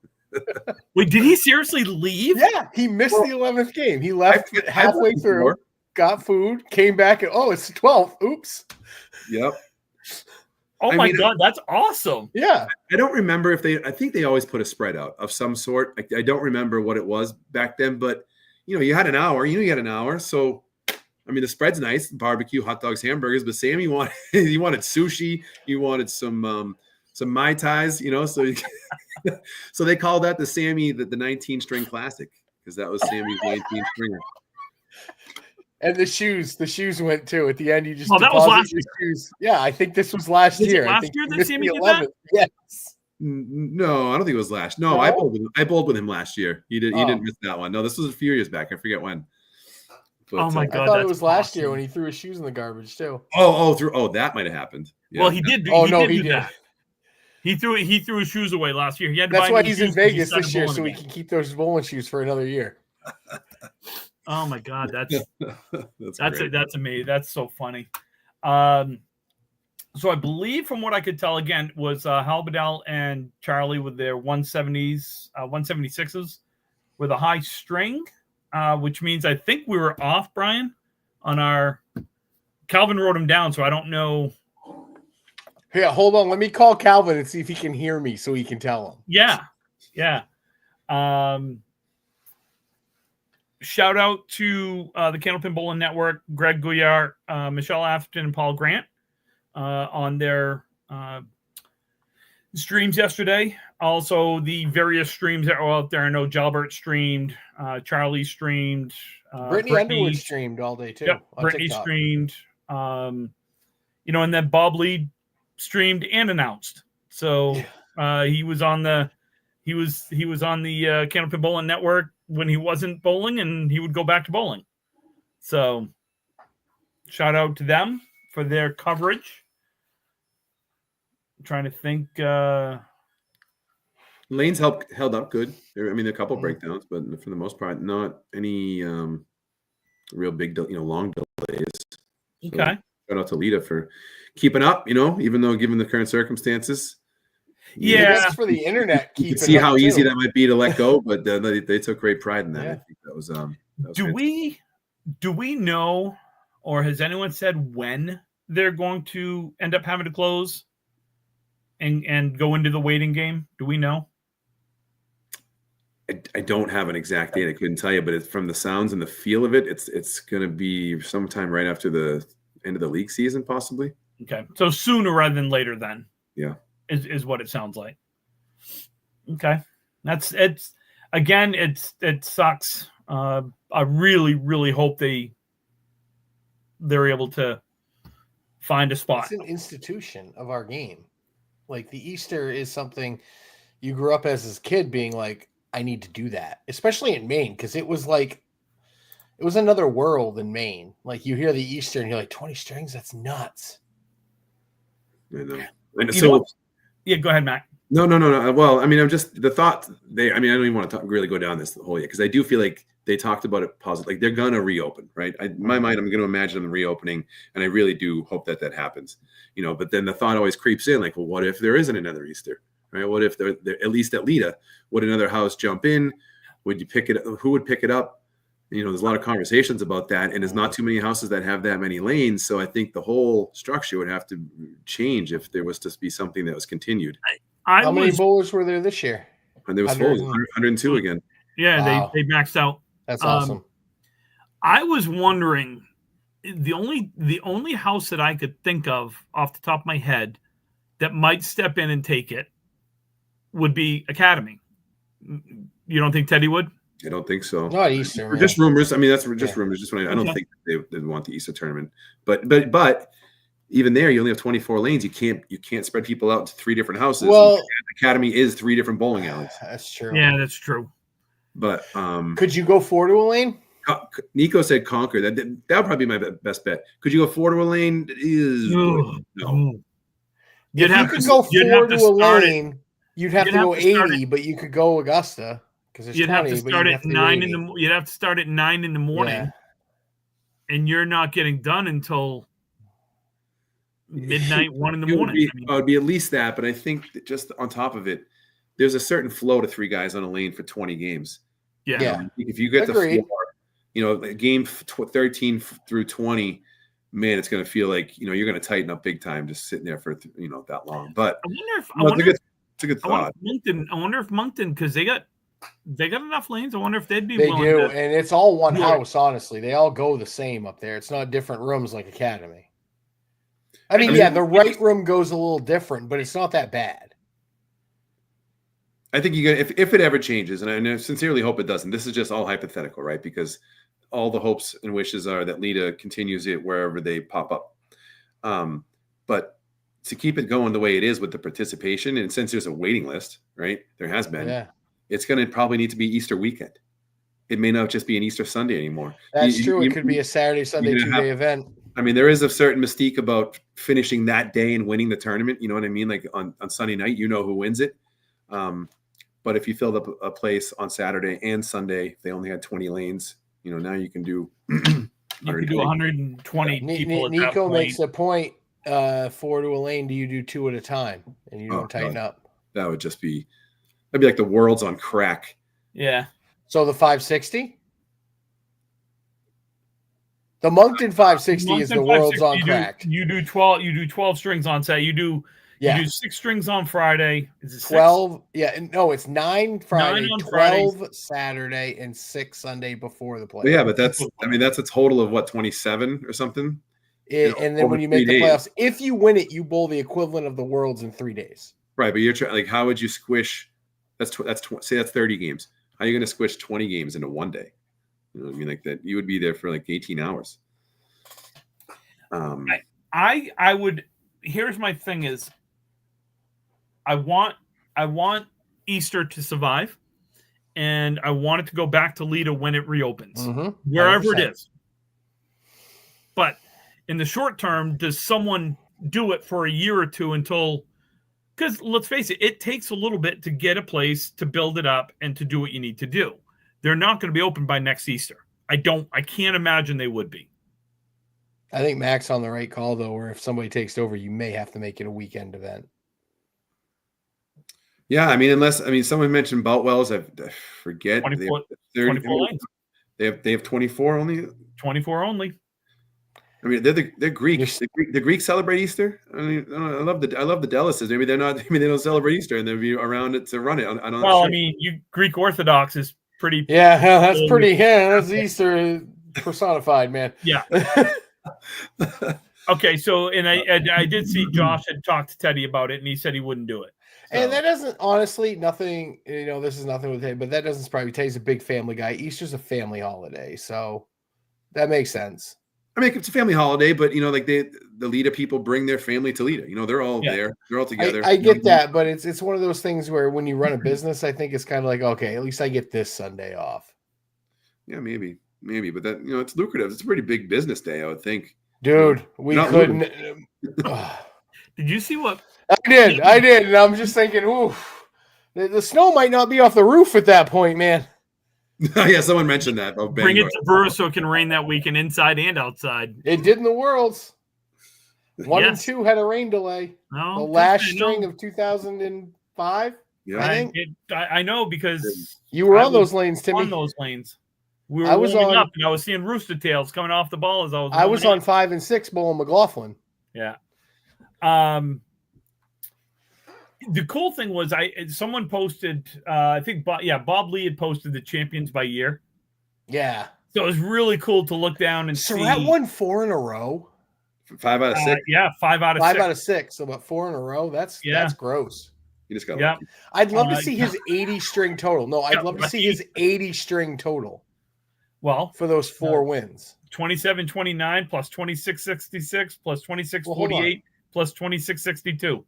Wait, did he seriously leave? Yeah, he missed the 11th game. He left halfway through, got food, came back, and it's the 12th. Oops. Yep. Oh my God, that's awesome. Yeah. I don't remember I think they always put a spread out of some sort. I don't remember what it was back then, but you had an hour. You had an hour. So, I mean, the spread's nice: barbecue, hot dogs, hamburgers. But Sammy wanted sushi. He wanted some Mai Tais. So they called that the Sammy the 19-string classic, because that was Sammy's 19-stringer. And the shoes went too. At the end, you just that was last year. Shoes. Yeah, I think this was last year. Last year that Sammy did that? Yes. No, I don't think it was last. No, I bowled with him last year. He didn't miss that one. No, this was a few years back. I forget when. But, oh my God! I thought it was last year when he threw his shoes in the garbage too. That might have happened. Yeah. Well, he did. He did. He threw his shoes away last year. That's why he's in Vegas this year, so he can keep those bowling shoes for another year. Oh my God, that's amazing. That's so funny. So I believe, from what I could tell, again, was Halbadell and Charlie with their 170s, 176s with a high string, which means I think we were off, Brian, on our. Calvin wrote them down, so I don't know. Yeah, hold on. Let me call Calvin and see if he can hear me, so he can tell him. Yeah. Shout out to the Candlepin Bowling Network, Greg Gouillard, Michelle Afton, and Paul Grant on their streams yesterday. Also, the various streams that are out there. I know Jalbert streamed, Charlie streamed, Brittany Underwood streamed all day too. Yep, Brittany streamed, and then Bob Lee streamed and announced. So he was on the Candlepin Bowling Network when he wasn't bowling, and he would go back to bowling. So shout out to them for their coverage. I'm trying to think. Lanes held up good. I mean, a couple breakdowns, but for the most part, not any real big, long delays. So okay. Shout out to Lita for keeping up, even though given the current circumstances. Yeah, that's for the internet. You can see how easy that might be to let go, but they took great pride in that. Yeah. I think that was Do we know, or has anyone said when they're going to end up having to close and go into the waiting game? Do we know? I don't have an exact date. I couldn't tell you, but it's from the sounds and the feel of it. It's going to be sometime right after the end of the league season, possibly. Okay, so sooner rather than later, then. Yeah. Is what it sounds like. Okay. It sucks. I really, really hope they're able to find a spot. It's an institution of our game. Like, the Easter is something you grew up as a kid being like, I need to do that, especially in Maine, because it was another world in Maine. Like, you hear the Easter and you're like, 20 strings? That's nuts. I know. And so, yeah, go ahead, Mac. No. Well, I mean, I'm just the thought. I don't even want to really go down this the whole yet, because I do feel like they talked about it positive. Like, they're gonna reopen, right? In my mind, I'm gonna imagine them reopening, and I really do hope that happens. But then the thought always creeps in, like, well, what if there isn't another Easter, right? What if they're at least at Lita? Would another house jump in? Would you pick it? Who would pick it up? There's a lot of conversations about that, and there's not too many houses that have that many lanes. So I think the whole structure would have to change if there was to be something that was continued. How many bowlers were there this year? And there was 102 again. Yeah, wow. they maxed out. That's awesome. I was wondering, the only house that I could think of off the top of my head that might step in and take it would be Academy. You don't think Teddy would? I don't think so. Not Easter, man. Just rumors. I mean, that's just Yeah. rumors. Just when I don't think they want the Easter tournament. But even there, you only have 24 lanes. You can't spread people out to 3 different houses. Well, Academy is 3 different bowling alleys. That's true. Yeah, that's true. But Could you go 4 to a lane? Nico said Conquer. That would probably be my best bet. Could you go 4 to a lane? No. You'd If have you could to go you'd 4 have to a start it- lane, you'd have you'd to have go to start 80, but you could go Augusta because there's You'd 20. have to but start you'd at have to go 9 80. You'd have to start at 9 in the morning, Yeah. and you're not getting done until midnight, 1 in the morning. It would be at least that, but I think that just on top of it, there's a certain flow to 3 guys on a lane for 20 games. Yeah. If you get Agreed. the floor, game 13 through 20, man, it's going to feel like you're going to tighten up big time just sitting there for that long. But I wonder it's a good thought. I wonder if Moncton, because they got enough lanes. I wonder if they'd be They willing do, to. and it's all one do it. house, honestly. They all go the same up there. It's not different rooms like Academy. I mean, the right room goes a little different, but it's not that bad. I think if it ever changes, and I sincerely hope it doesn't. This is just all hypothetical, right? Because all the hopes and wishes are that Lita continues it wherever they pop up. But to keep it going the way it is with the participation, and since there's a waiting list, right? There has been. Yeah. It's going to probably need to be Easter weekend. It may not just be an Easter Sunday anymore. That's true. It could be a Saturday, Sunday, 2-day event. I mean, there is a certain mystique about finishing that day and winning the tournament. You know what I mean? Like on Sunday night, who wins it. But if you filled up a place on Saturday and Sunday, if they only had 20 lanes, now you can do. You could do 120 people. Nico makes a point. 4 to a lane. Do you do 2 at a time and you don't tighten up? That would just be. That'd be like the world's on crack. Yeah. So the 560? The Moncton 560 is the world's on crack. You do 12 strings on Saturday. You do 6 strings on Friday. Is it 12? Yeah, no, it's 9 Friday, 9 on 12 Saturday, and 6 Sunday before the play. Yeah, but that's a total of what, 27 or something? And then when you make the playoffs, if you win it, you bowl the equivalent of the worlds in 3 days. Right, but you're trying, like, how would you squish? Say that's 30 games. How are you going to squish 20 games into one day? You know what I mean? Like that, you would be there for like 18 hours. I would. Here's my thing: is I want Easter to survive, and I want it to go back to Lita when it reopens, wherever 100%. it is. But in the short term, does someone do it for a year or two until? Because let's face it, it takes a little bit to get a place, to build it up, and to do what you need to do. They're not going to be open by next Easter. I can't imagine they would be. I think Mac's on the right call, though, where if somebody takes over, you may have to make it a weekend event. Yeah, I mean, someone mentioned Boutwells. I forget. 24 lanes. They have 24 only. 24 only. I mean, they're Greek. The Greeks celebrate Easter. I mean, I love the Delices. Maybe they're not. Maybe they don't celebrate Easter, and they'll be around it to run it. I mean, you Greek Orthodox is pretty. Yeah, that's pretty. Yeah, that's Easter personified, man. Yeah. Okay, so and I did see Josh had talked to Teddy about it, and he said he wouldn't do it. So. And that doesn't, honestly, nothing. This is nothing with Teddy, but that doesn't surprise me. Teddy's a big family guy. Easter's a family holiday, so that makes sense. I mean, it's a family holiday, but like the Lita people bring their family to Lita. They're all there. They're all together. I get that, but it's one of those things where when you run a business, I think it's kind of like, okay, at least I get this Sunday off. Yeah, maybe, but that it's lucrative. It's a pretty big business day, I would think. Dude, we couldn't. Did you see what? I did, and I'm just thinking, ooh, the snow might not be off the roof at that point, man. Yeah, someone mentioned that. Bring it to Brewer so it can rain that weekend inside and outside. It did in the Worlds. 1 and 2 had a rain delay. No, the last string of 2005. Yeah, I think I know because you were on those lanes, Timmy. On those lanes, we were warming up, and I was seeing rooster tails coming off the ball as I was. On 5 and 6 bowling McLaughlin. Yeah. The cool thing was someone posted, I think Bob Lee had posted the champions by year. Yeah. So it was really cool to look down and Surratt see. won 4 in a row. 5 out of 6. Yeah, 5 out of 5 6. out of 6. So about 4 in a row. That's gross. You just got Yeah. lucky. I'd love to see his 80 string total. No, I'd got love to see lucky. his 80 string total Well, for those 4 wins. 27-29 plus 26-66 plus 26-48 plus 26-62.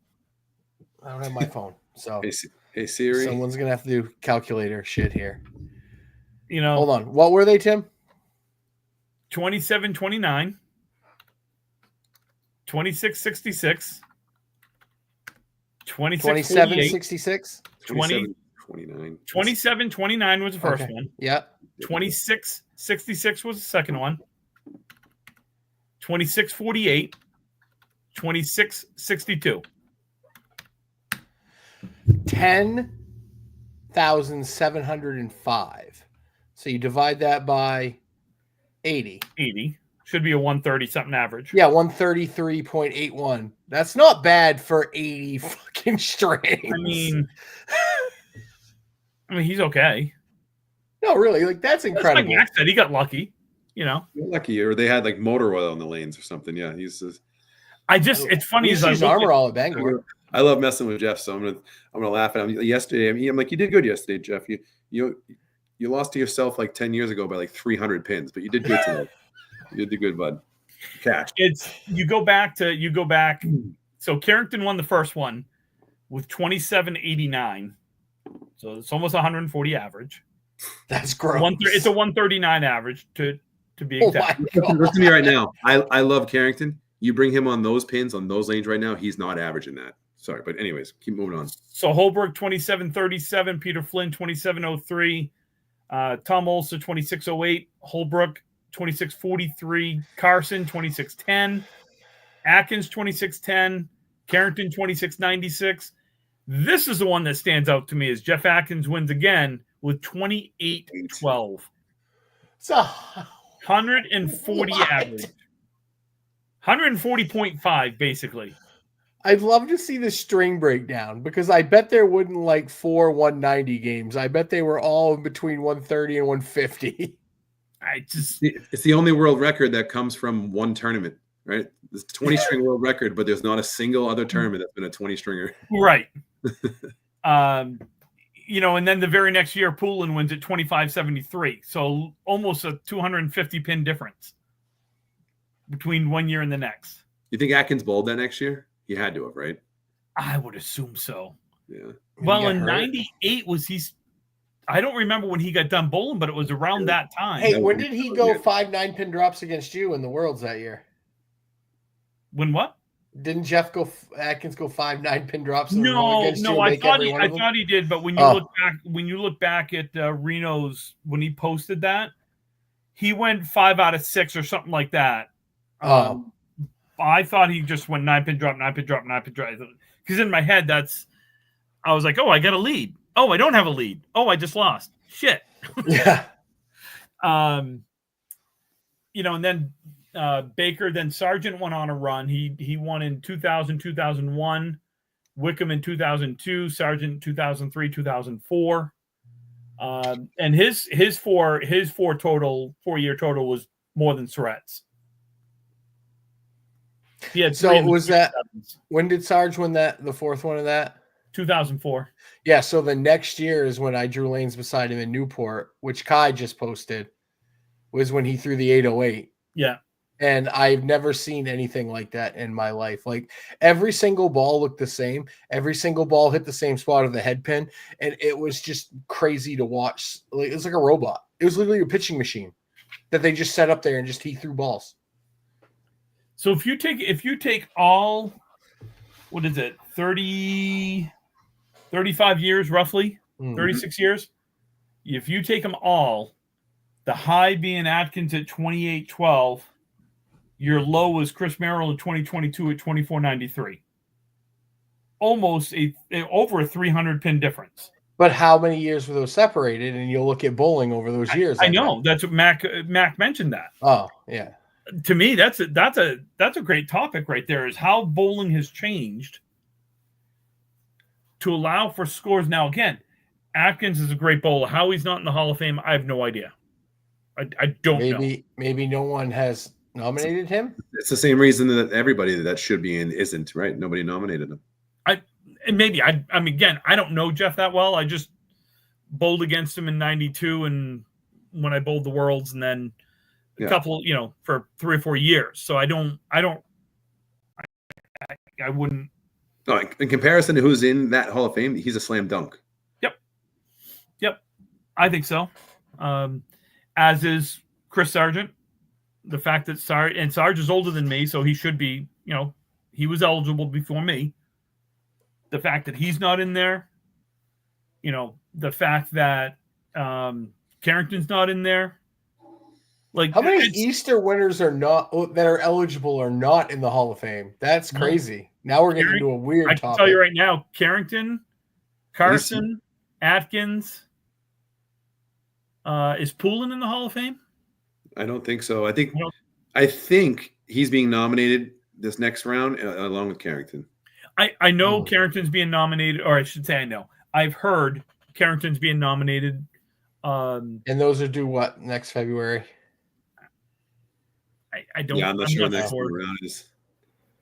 I don't have my phone. So Hey Siri. someone's going to have to do calculator shit here. You know, Hold on. What were they, Tim? 27-29, 26-66, 26-48, 27-66? 27-29. 27-29 was the first Okay. one. Yeah. 26-66 was the second one. 26-48, 26-62. 10,705. So you divide that by 80. 80 should be a 130 something average. Yeah, 133.81. That's not bad for 80 fucking strings. I mean, he's okay. no, really, like that's incredible. Like Max said, he got lucky. You know, You're lucky, or they had like motor oil in the lanes or something. Yeah, he's just, it's funny as I He's look armor at, all at Bangor. I love messing with Jeff, so I'm gonna laugh at him. Yesterday, I'm like, you did good yesterday, Jeff. You lost to yourself like 10 years ago by like 300 pins, but you did good today. You did good, bud. Cash. you go back. So Carrington won the first one with 27.89. So it's almost 140 average. That's gross. It's a 139 average to be Oh exact. my God. Listen to me right now. I love Carrington. You bring him on those pins on those lanes right now, he's not averaging that. Sorry, but anyways, keep moving on. So Holbrook 27.37, Peter Flynn 27.03, Tom Olser 26.08, Holbrook 26.43, Carson 26.10, Atkins 26.10, Carrington 26.96. This is the one that stands out to me as Jeff Atkins wins again with 28.12. So 140 What? average. 140.5 basically. I'd love to see the string breakdown because I bet there wouldn't like 4 190 games. I bet they were all between 130 and 150. It's the only world record that comes from one tournament, right? It's a 20 string world record, but there's not a single other tournament that's been a 20 stringer. Right. And then the very next year, Poulin wins at 25.73. So almost a 250 pin difference between one year and the next. You think Atkins bowled that next year? He had to have, right? I would assume so. Yeah. Well, in 98 I don't remember when he got done bowling, but it was around that time. Hey, when did he go 5 9-pin drops against you in the Worlds that year? When what? Didn't Atkins go 5 9-pin drops? No, against you I thought he did. But when you look back at Reno's when he posted that, he went 5 out of 6 or something like that. I thought he just went 9-pin drop, 9-pin drop, 9-pin drop. Because in my head, I was like, oh, I got a lead. Oh, I don't have a lead. Oh, I just lost. Shit. Yeah. And then Baker, then Sargent went on a run. He won in 2000, 2001, Wickham in 2002, Sargent 2003, 2004. And his four-year total was more than Surratt's. He had So was that when did Sarge win the fourth one of that? 2004. Yeah, so the next year is when I drew lanes beside him in Newport, which Kai just posted, was when he threw the 808. Yeah. And I've never seen anything like that in my life. Like every single ball looked the same. Every single ball hit the same spot of the head pin. And it was just crazy to watch. Like, it was like a robot. It was literally a pitching machine that they just set up there and he threw balls. So if you take all, what is it, 35 years roughly, 36 years, if you take them all, the high being Atkins at 28.12, your low was Chris Merrill in 2022 at 24.93. Almost over a 300 pin difference. But how many years were those separated? And you'll look at bowling over those years. I know. That's what Mac mentioned that. Oh, yeah. To me, that's a great topic right there, is how bowling has changed to allow for scores. Now, again, Atkins is a great bowler. How he's not in the Hall of Fame, I have no idea. I don't know. Maybe no one has nominated him. It's the same reason that everybody that should be in isn't, right? Nobody nominated him. And maybe I mean, again, I don't know Jeff that well. I just bowled against him in '92, and when I bowled the Worlds, and then a couple, for 3 or 4 years. So I wouldn't. No, in comparison to who's in that Hall of Fame, he's a slam dunk. Yep, I think so. As is Chris Sargent. The fact that Sarge is older than me, so he should be, he was eligible before me. The fact that he's not in there, the fact that Carrington's not in there. Like, how many Easter winners that are eligible are not in the Hall of Fame? That's crazy. Now we're getting into a weird topic. I can tell you right now, Carrington, Carson, Atkins, is Poulin in the Hall of Fame? I don't think so. I think he's being nominated this next round along with Carrington. I know Carrington's being nominated, or I should say I know. I've heard Carrington's being nominated. And those are due what, next February? I don't. Yeah, I'm not sure the next round is.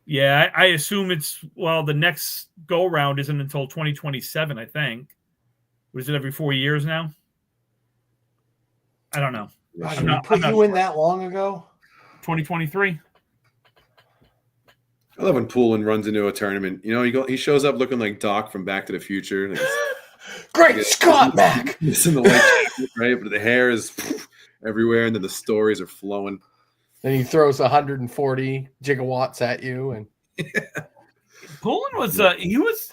Yeah, I assume the next go round isn't until 2027, I think. Was it every 4 years now? I don't know. Gosh, we put you in that long ago? 2023. I love when Poulin runs into a tournament. He shows up looking like Doc from Back to the Future. Like, Great Scott, Mac! He's in the white jacket, right? But the hair is everywhere, and then the stories are flowing. Then he throws 140 gigawatts at you, and Poulin was he was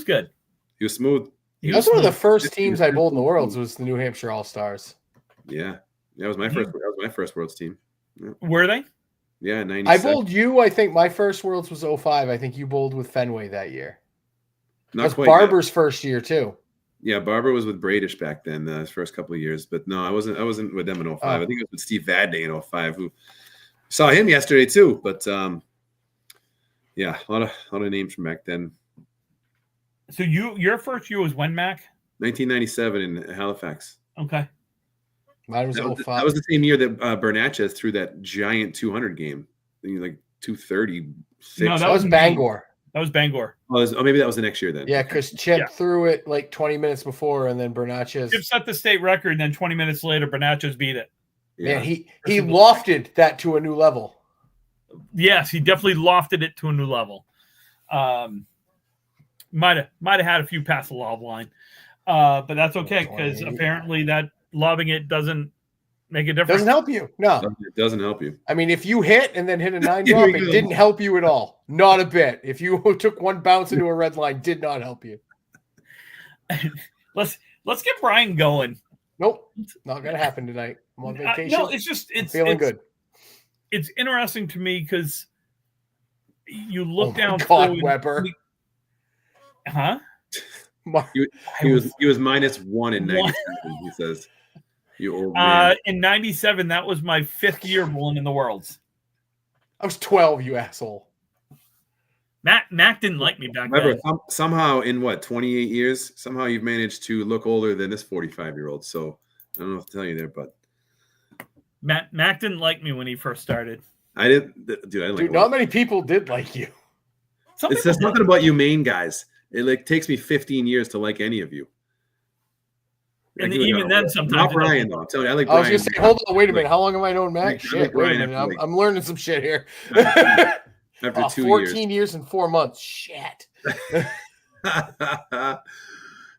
good. He was smooth. That's one of the first teams I bowled in the Worlds was the New Hampshire All Stars. Yeah, that was my first. That was my first Worlds team. Yeah. Were they? Yeah, 97. I bowled you. I think my first Worlds was 05. I think you bowled with Fenway that year. That's Barber's first year too. Yeah, Barber was with Bradish back then, his first couple of years. But no, I wasn't with them in 05. I think it was with Steve Vadney in 05, who saw him yesterday too. But yeah, a lot of names from back then. So your first year was when, Mac? 1997 in Halifax. Okay. Mine was 05. That was the same year that Bernatchez threw that giant 200 game. I think like 236. No, that was Bangor. That was Bangor. Oh, maybe that was the next year then. Yeah, because Chip threw it like 20 minutes before, and then Bernatchez. Chip set the state record, and then 20 minutes later, Bernatchez beat it. Yeah, he lofted that to a new level. Yes, he definitely lofted it to a new level. Might have had a few past the lob line, but that's okay because apparently that lobbing it doesn't make a difference. Doesn't help you. No, it doesn't help you. I mean, if you hit and then hit a 9 drop, it didn't help you at all. Not a bit. If you took one bounce into a red line, did not help you. Let's get Brian going. Nope, not gonna happen tonight. I'm on vacation. No, it's feeling good. It's interesting to me because you look down. God, Weber. Huh? He was -1 in 97. He says, "You old man." In 97, that was my 5th year bowling in the Worlds. I was 12, you asshole. Mac didn't like me back then. Somehow in 28 years, somehow you've managed to look older than this 45-year-old. So I don't know what to tell you there, but Mac didn't like me when he first started. I didn't, dude. Dude, not many people did like you. It's just nothing about you Maine guys. It takes me 15 years to like any of you. And even then, sometimes not Brian though. I'm telling you, I like I was Brian. gonna say, hold on, wait a minute. How long have I known Mac? Shit, wait a minute. I'm learning some shit here. After 2 14 years and 4 months. Shit.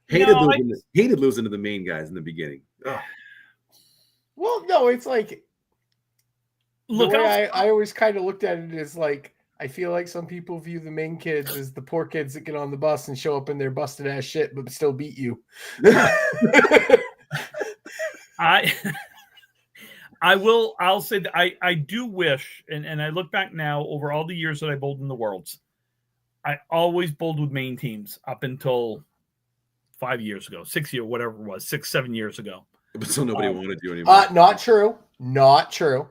Hated losing to the Maine guys in the beginning. Ugh. Well, no, it's like, look, I always kind of looked at it as like, I feel like some people view the Maine kids as the poor kids that get on the bus and show up in their busted ass shit, but still beat you. I'll say that I do wish, and I look back now over all the years that I bowled in the Worlds, I always bowled with Maine teams up until 5 years ago, 6 years, whatever it was, 6-7 years ago. But still nobody wanted you anymore. Not true. Not true.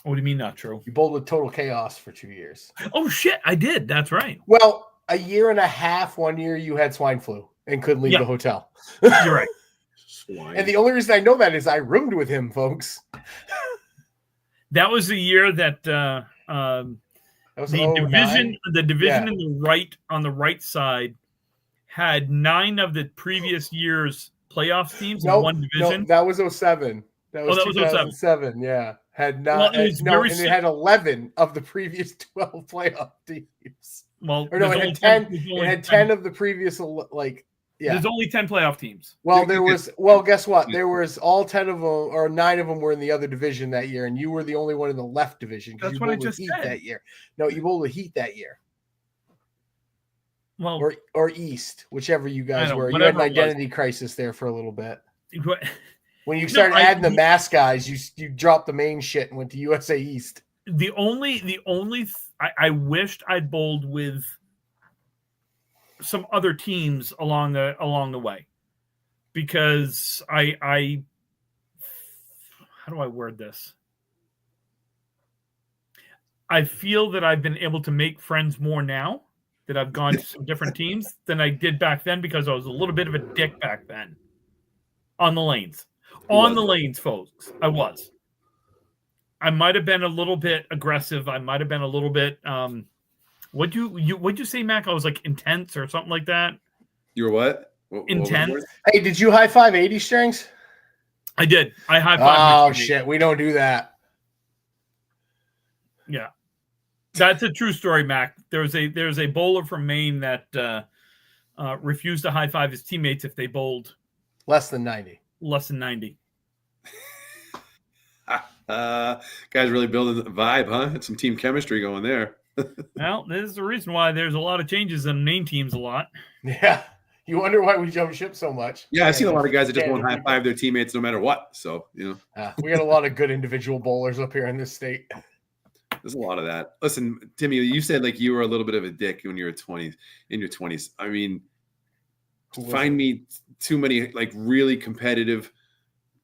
What do you mean not true? You bowled with Total Chaos for 2 years. Oh, shit, I did. That's right. Well, a year and a half, 1 year, you had swine flu and couldn't leave the hotel. You're right. Why? And the only reason I know that is I roomed with him, folks. That was the year that That was the 09? division Yeah. on the right side had 9 of the previous year's playoff teams in one division. No, that was 07. That was that was 2007. Yeah. Had Well, not it was no, very and it had 11 of the previous 12 playoff teams. Well, Or no, there's it only had 10. 10 It had 10 of the previous yeah. There's only 10 playoff teams. Well, guess what? There was all 10 of them or 9 of them were in the other division that year, and you were the only one in the left division because That's you what I bowled with just Heat said. that year. No, you bowled with Heat that year. Well, Or East, whichever you guys know, were. You whatever had it an was. identity crisis there for a little bit. what- When you started I- adding the mass guys, you dropped the main shit and went to USA East. I wished I'd bowled with some other teams along the way, because I how do I word this? I feel that I've been able to make friends more now that I've gone to some different teams than I did back then, because I was a little bit of a dick back then on the lanes. On the lanes, folks, I was. I might have been a little bit aggressive. I might have been a little bit. What'd you say, Mac? I was like intense or something like that. You were what? Intense. Hey, did you high five 80 strings? I did. I high fived. Oh shit, we don't do that. Yeah, that's a true story, Mac. There's a bowler from Maine that refused to high five his teammates if they bowled Less than 90. less than 90. Guys really building the vibe, huh? It's some team chemistry going there. Well, this is the reason why there's a lot of changes in main teams a lot. Yeah. You wonder why we jump ship so much. Yeah, I've seen a lot of guys that just won't Canada high five their teammates no matter what. So, we got a lot of good individual bowlers up here in this state. there's a lot of that. Listen, Timmy, you said like you were a little bit of a dick when you were in your 20s. I mean, find me too many like really competitive,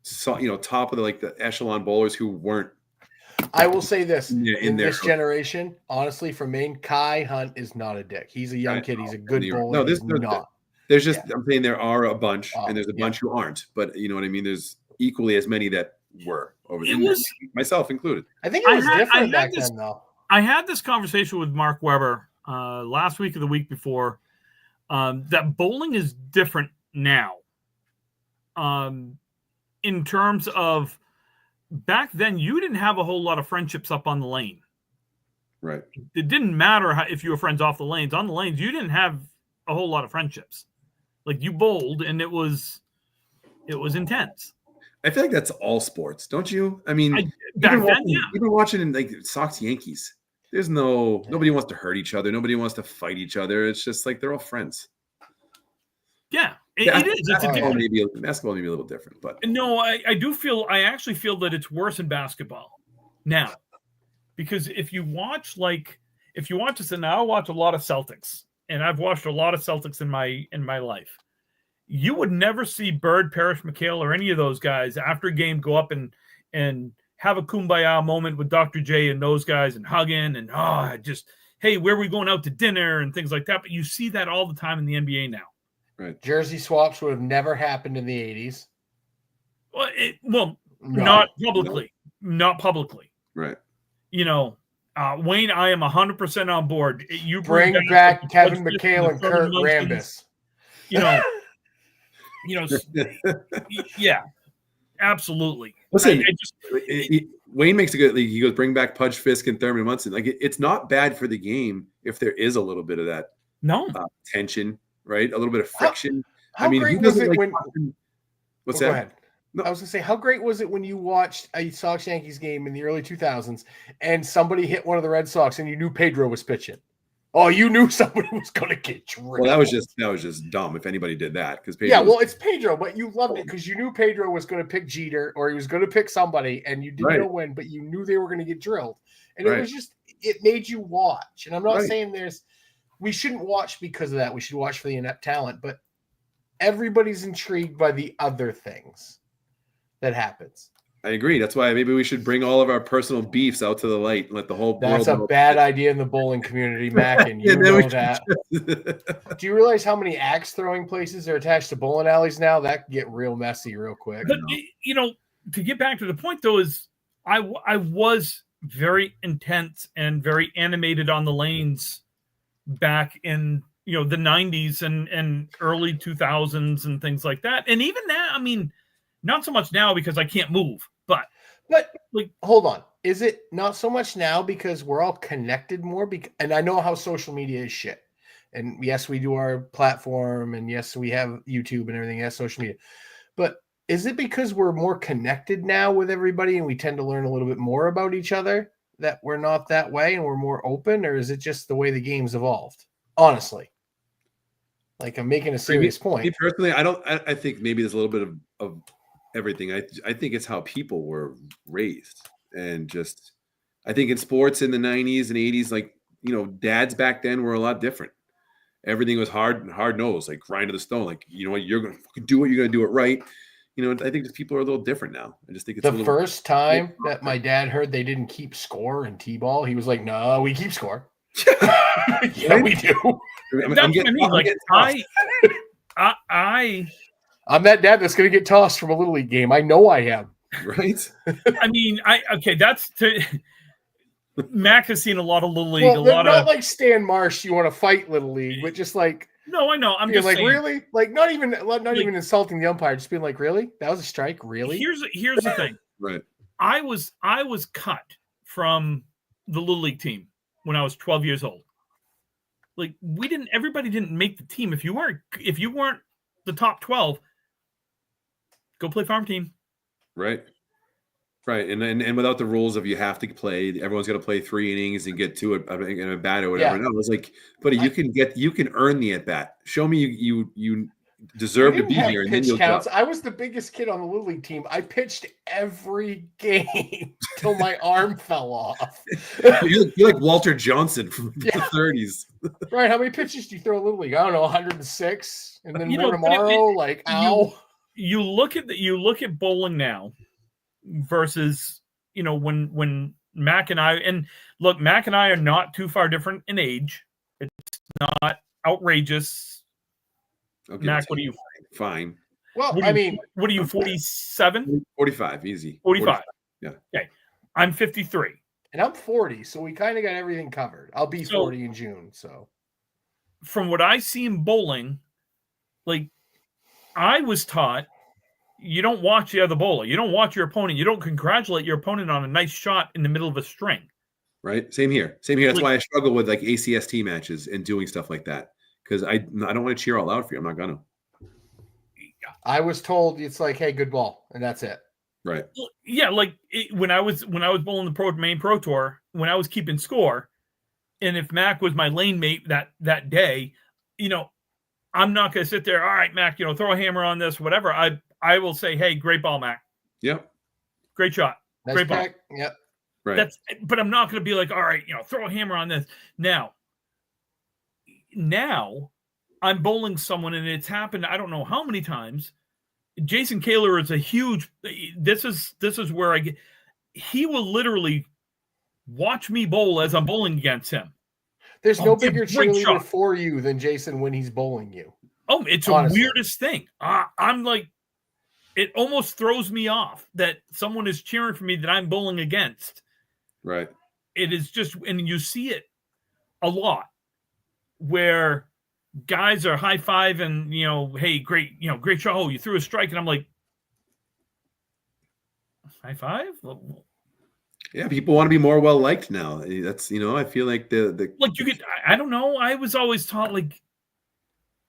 top of the echelon bowlers who weren't. I will say this in this generation, honestly, for Maine, Kai Hunt is not a dick. He's a young kid. He's a good bowler. No, he's not. There's just I'm saying there are a bunch, and there's a yeah. bunch who aren't. But you know what I mean. There's equally as many that were over there, myself included. I think it was different back then, though. I had this conversation with Mark Weber last week or the week before. That bowling is different now. In terms of back then, you didn't have a whole lot of friendships up on the lane. Right. It didn't matter if you were friends off the lanes. On the lanes, you didn't have a whole lot of friendships. Like, you bowled, and it was intense. I feel like that's all sports, don't you? I mean, even watching in like Sox Yankees, there's nobody wants to hurt each other. Nobody wants to fight each other. It's just like they're all friends. Yeah, it is. It's basketball may be a little different, but no, I actually feel that it's worse in basketball now, because if you watch this, and I watch a lot of Celtics, and I've watched a lot of Celtics in my life. You would never see Bird, Parrish, McHale, or any of those guys after a game go up and have a kumbaya moment with Dr. J and those guys and hugging and hey, where are we going out to dinner and things like that. But you see that all the time in the NBA now. Right. Jersey swaps would have never happened in the 80s. Well, not publicly. Not publicly. Right. Wayne, I am 100% on board. You bring back Kevin McHale and Kurt Rambis. Yeah, absolutely. Listen, Wayne makes a good. He goes, bring back Pudge, Fisk, and Thurman Munson. Like it's not bad for the game if there is a little bit of that tension, right? A little bit of friction. How great was it when? What's that? Go ahead. No. I was gonna say, how great was it when you watched a Sox Yankees game in the early 2000s and somebody hit one of the Red Sox and you knew Pedro was pitching? Oh, you knew somebody was going to get drilled. Well, that was just dumb if anybody did that, because it's Pedro, but you loved it because you knew Pedro was going to pick Jeter or he was going to pick somebody, and you didn't know when, but you knew they were going to get drilled, and it was just it made you watch. And I'm not saying we shouldn't watch because of that. We should watch for the inept talent, but everybody's intrigued by the other things that happens. I agree. That's why maybe we should bring all of our personal beefs out to the light and let the whole That's world a know. bad idea in the bowling community, Mac, and you And then know we that. should- Do you realize how many axe throwing places are attached to bowling alleys now? That can get real messy real quick. But to get back to the point though, is I was very intense and very animated on the lanes back in the 90s and early 2000s and things like that. And even now, I mean, not so much now because I can't move, but like, hold on. Is it not so much now because we're all connected more? And I know how social media is shit. And yes, we do our platform, and yes, we have YouTube and everything. Yes, social media. But is it because we're more connected now with everybody and we tend to learn a little bit more about each other that we're not that way and we're more open? Or is it just the way the game's evolved? Honestly. Like, I'm making a serious point. Me personally, I think maybe there's a little bit of everything. I think it's how people were raised. And just, I think in sports in the 90s and 80s, like, dads back then were a lot different. Everything was hard nosed, like grind to the stone. Like, you know what, you're going to fucking do it. You're going to do it right. I think just people are a little different now. I just think it's the first time that my dad heard they didn't keep score in T-ball, he was like, "No, we keep score." Yeah, we do. That's what I mean. Like, I'm that dad that's going to get tossed from a Little League game. I know I am. Right? I mean, that's to Mac has seen a lot of Little League. Well, a lot not of like Stan Marsh. You want to fight Little League, but just like no, I know. I'm just like saying, really, like not even insulting the umpire. Just being like, really, that was a strike. Really? Here's the thing. Right. I was cut from the Little League team when I was 12 years old. Like, everybody didn't make the team. If you weren't the top 12, go play farm team. Right. Right. And without the rules of you have to play, everyone's got to play 3 innings and get to in a bat or whatever. Yeah. No, it's like, buddy, you can earn the at bat. Show me you deserve to be here, and then you'll counts. go. I was the biggest kid on the Little League team. I pitched every game till my arm fell off. You're like Walter Johnson from the 30s. Right? How many pitches do you throw in Little League? I don't know, 106, and then more tomorrow. You look at bowling now versus when Mac and I Mac and I are not too far different in age. It's not outrageous. Okay, Mac, what are you? Fine. Well, what are you, 47? 45, easy. 45. Yeah. Okay. I'm 53. And I'm 40, so we kind of got everything covered. I'll be 40 in June. So from what I see in bowling, like, I was taught, you don't watch the other bowler. You don't watch your opponent. You don't congratulate your opponent on a nice shot in the middle of a string. Right. Same here. That's why I struggle with like ACST matches and doing stuff like that. Because I don't want to cheer all out for you. I'm not gonna. I was told it's like, hey, good ball, and that's it. Right. Yeah, like when I was bowling the main pro tour, when I was keeping score, and if Mac was my lane mate that day, I'm not going to sit there. All right, Mac, throw a hammer on this, whatever. I will say, hey, great ball, Mac. Yep. Great shot. Nice great pack. ball. Yep. Right. But I'm not going to be like, all right, throw a hammer on this. Now I'm bowling someone, and it's happened I don't know how many times. Jason Kaler is a huge this is where I get, he will literally watch me bowl as I'm bowling against him. There's no bigger cheerleader for you than Jason when he's bowling you. Oh, it's honestly the weirdest thing. I'm like, it almost throws me off that someone is cheering for me that I'm bowling against. Right. It is just, and you see it a lot where guys are high five and hey, great shot. Oh, you threw a strike, and I'm like, high five. Yeah, people want to be more well liked now. That's I feel like the like you get. I don't know. I was always taught like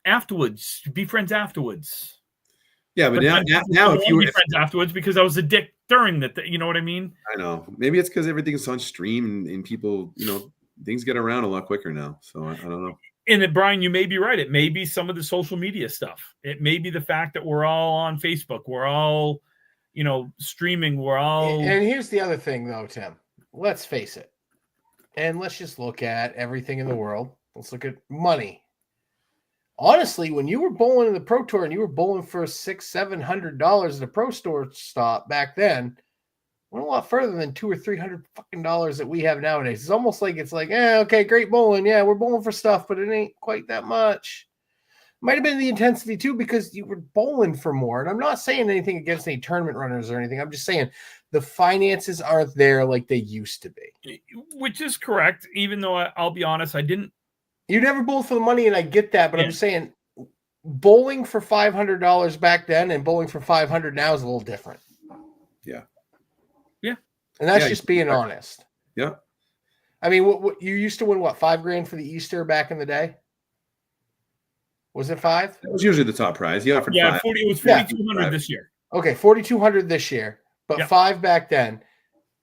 afterwards, be friends afterwards. Yeah, but now if you were friends afterwards because I was a dick during that. You know what I mean? I know. Maybe it's because everything's on stream and people things get around a lot quicker now. So I don't know. And Brian, you may be right. It may be some of the social media stuff. It may be the fact that we're all on Facebook. We're all, streaming. We're all. And here's the other thing, though, Tim. Let's face it. And let's just look at everything in the world. Let's look at money. Honestly, when you were bowling in the Pro Tour and you were bowling for $600-700 at a Pro Store stop back then, went a lot further than $200 or $300 fucking dollars that we have nowadays. It's almost like okay, great bowling. Yeah, we're bowling for stuff, but it ain't quite that much. Might have been the intensity too, because you were bowling for more. And I'm not saying anything against any tournament runners or anything. I'm just saying the finances aren't there like they used to be. Which is correct. Even though I'll be honest, I didn't. You never bowled for the money, and I get that, but Yeah. I'm saying bowling for $500 back then and bowling for $500 now is a little different. Yeah. Yeah. And that's Yeah, just being honest. Yeah. I mean, what you used to win $5,000 for the Easter back in the day? Was it 5? That was usually the top prize. You offered Yeah, 5. 40. It was Yeah. 4,200 this year. Okay, 4,200 this year, but Yeah. 5 back then.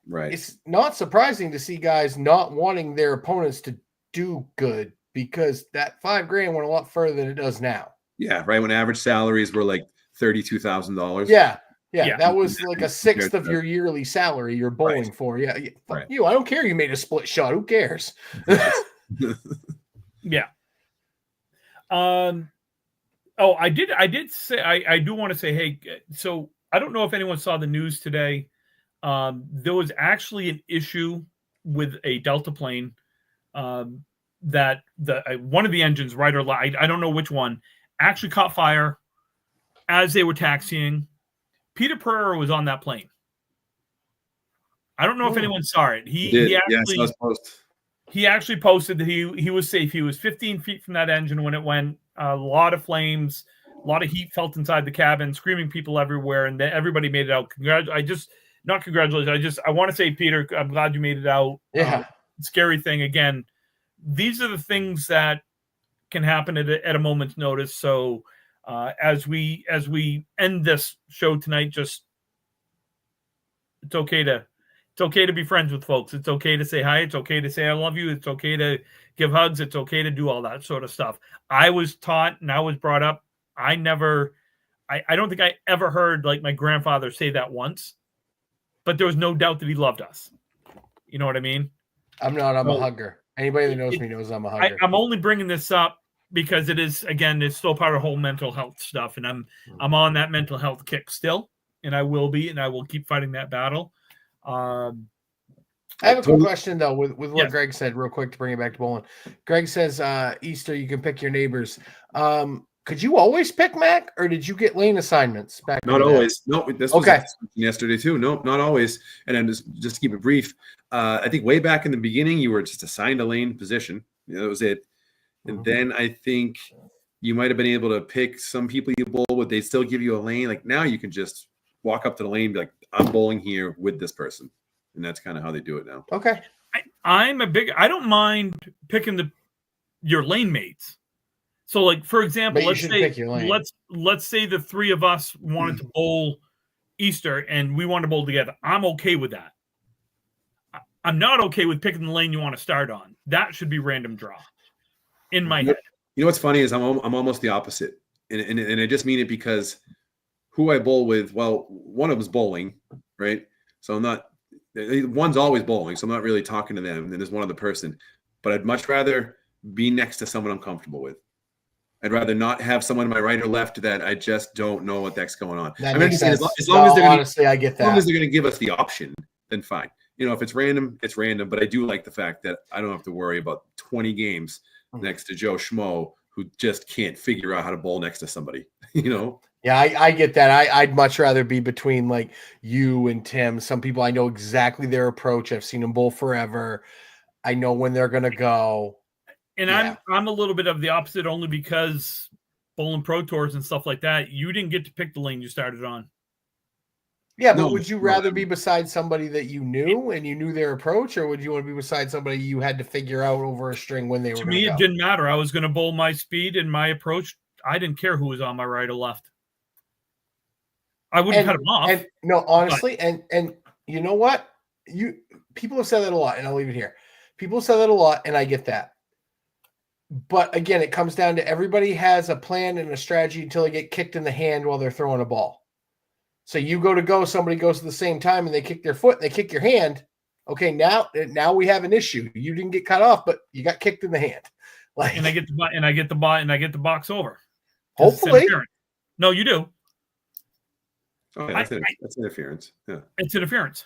Right. It's not surprising to see guys not wanting their opponents to do good, because that $5,000 went a lot further than it does now. Yeah. Right. When average salaries were like $32,000. Yeah. Yeah. That was like a sixth of your yearly salary you're bowling for. Yeah. Fuck Right. you. I don't care you made a split shot. Who cares? Yeah. Oh, I did say I do want to say, hey, so I don't know if anyone saw the news today. There was actually an issue with a Delta plane that one of the engines, right or left, I don't know which one, actually caught fire as they were taxiing. Peter Pereira was on that plane. I don't know if anyone saw it. He actually posted that he was safe. He was 15 feet from that engine when it went. A lot of flames, a lot of heat felt inside the cabin, screaming people everywhere, and everybody made it out. Not congratulations. I want to say, Peter, I'm glad you made it out. Yeah. Scary thing again. These are the things that can happen at a moment's notice. So as we end this show tonight, just it's okay to be friends with folks. It's okay to say hi. It's okay to say I love you. It's okay to give hugs. It's okay to do all that sort of stuff. I was taught and I was brought up. I don't think I ever heard like my grandfather say that once, but there was no doubt that he loved us. You know what I mean? I'm a hugger. Anybody that knows me knows I'm a hugger. I'm only bringing this up because it is, again, it's still part of whole mental health stuff. And I'm on that mental health kick still, and I will be, and I will keep fighting that battle. I have a quick question though with what Greg said real quick to bring it back to bowling. Greg says Easter you can pick your neighbors. Could you always pick, Mac, or did you get lane assignments back? Not always. No, this was okay. Yesterday too. No, not always. And then just to keep it brief, I think way back in the beginning you were just assigned a lane position. That was it. And then I think you might have been able to pick some people you bowl with. They still give you a lane. Like now you can just walk up to the lane and be like, I'm bowling here with this person. And that's kind of how they do it now. Okay. I don't mind picking your lane mates. So like, for example, let's say the three of us wanted to bowl Easter and we want to bowl together. I'm okay with that. I'm not okay with picking the lane you want to start on. That should be random draw in my head. You know what's funny is I'm almost the opposite. And I just mean it because who I bowl with, well, one of them's bowling, right? So one's always bowling, so I'm not really talking to them. And then there's one other person. But I'd much rather be next to someone I'm comfortable with. I'd rather not have someone to my right or left that I just don't know what the heck's going on. That makes sense. As long as they're honestly, I get that. As long as they're going to give us the option, then fine. You know, if it's random, it's random. But I do like the fact that I don't have to worry about 20 games next to Joe Schmo who just can't figure out how to bowl next to somebody, you know? Yeah, I get that. I'd much rather be between like you and Tim. Some people I know exactly their approach. I've seen them bowl forever. I know when they're going to go. And yeah. I'm a little bit of the opposite only because bowling pro tours and stuff like that, you didn't get to pick the lane you started on. Yeah, but would you rather be beside somebody that you knew and you knew their approach, or would you want to be beside somebody you had to figure out over a string when they were? To me, it didn't matter. I was going to bowl my speed and my approach. I didn't care who was on my right or left. I wouldn't cut him off. And no, honestly, and you know what? People have said that a lot, and I'll leave it here. People have said that a lot, and I get that. But again, it comes down to everybody has a plan and a strategy until they get kicked in the hand while they're throwing a ball. So you go, somebody goes at the same time and they kick their foot and they kick your hand. Okay, now we have an issue. You didn't get cut off, but you got kicked in the hand. Like, and I get the box over. Hopefully. No, you do. Oh, yeah, that's interference. Yeah. It's interference.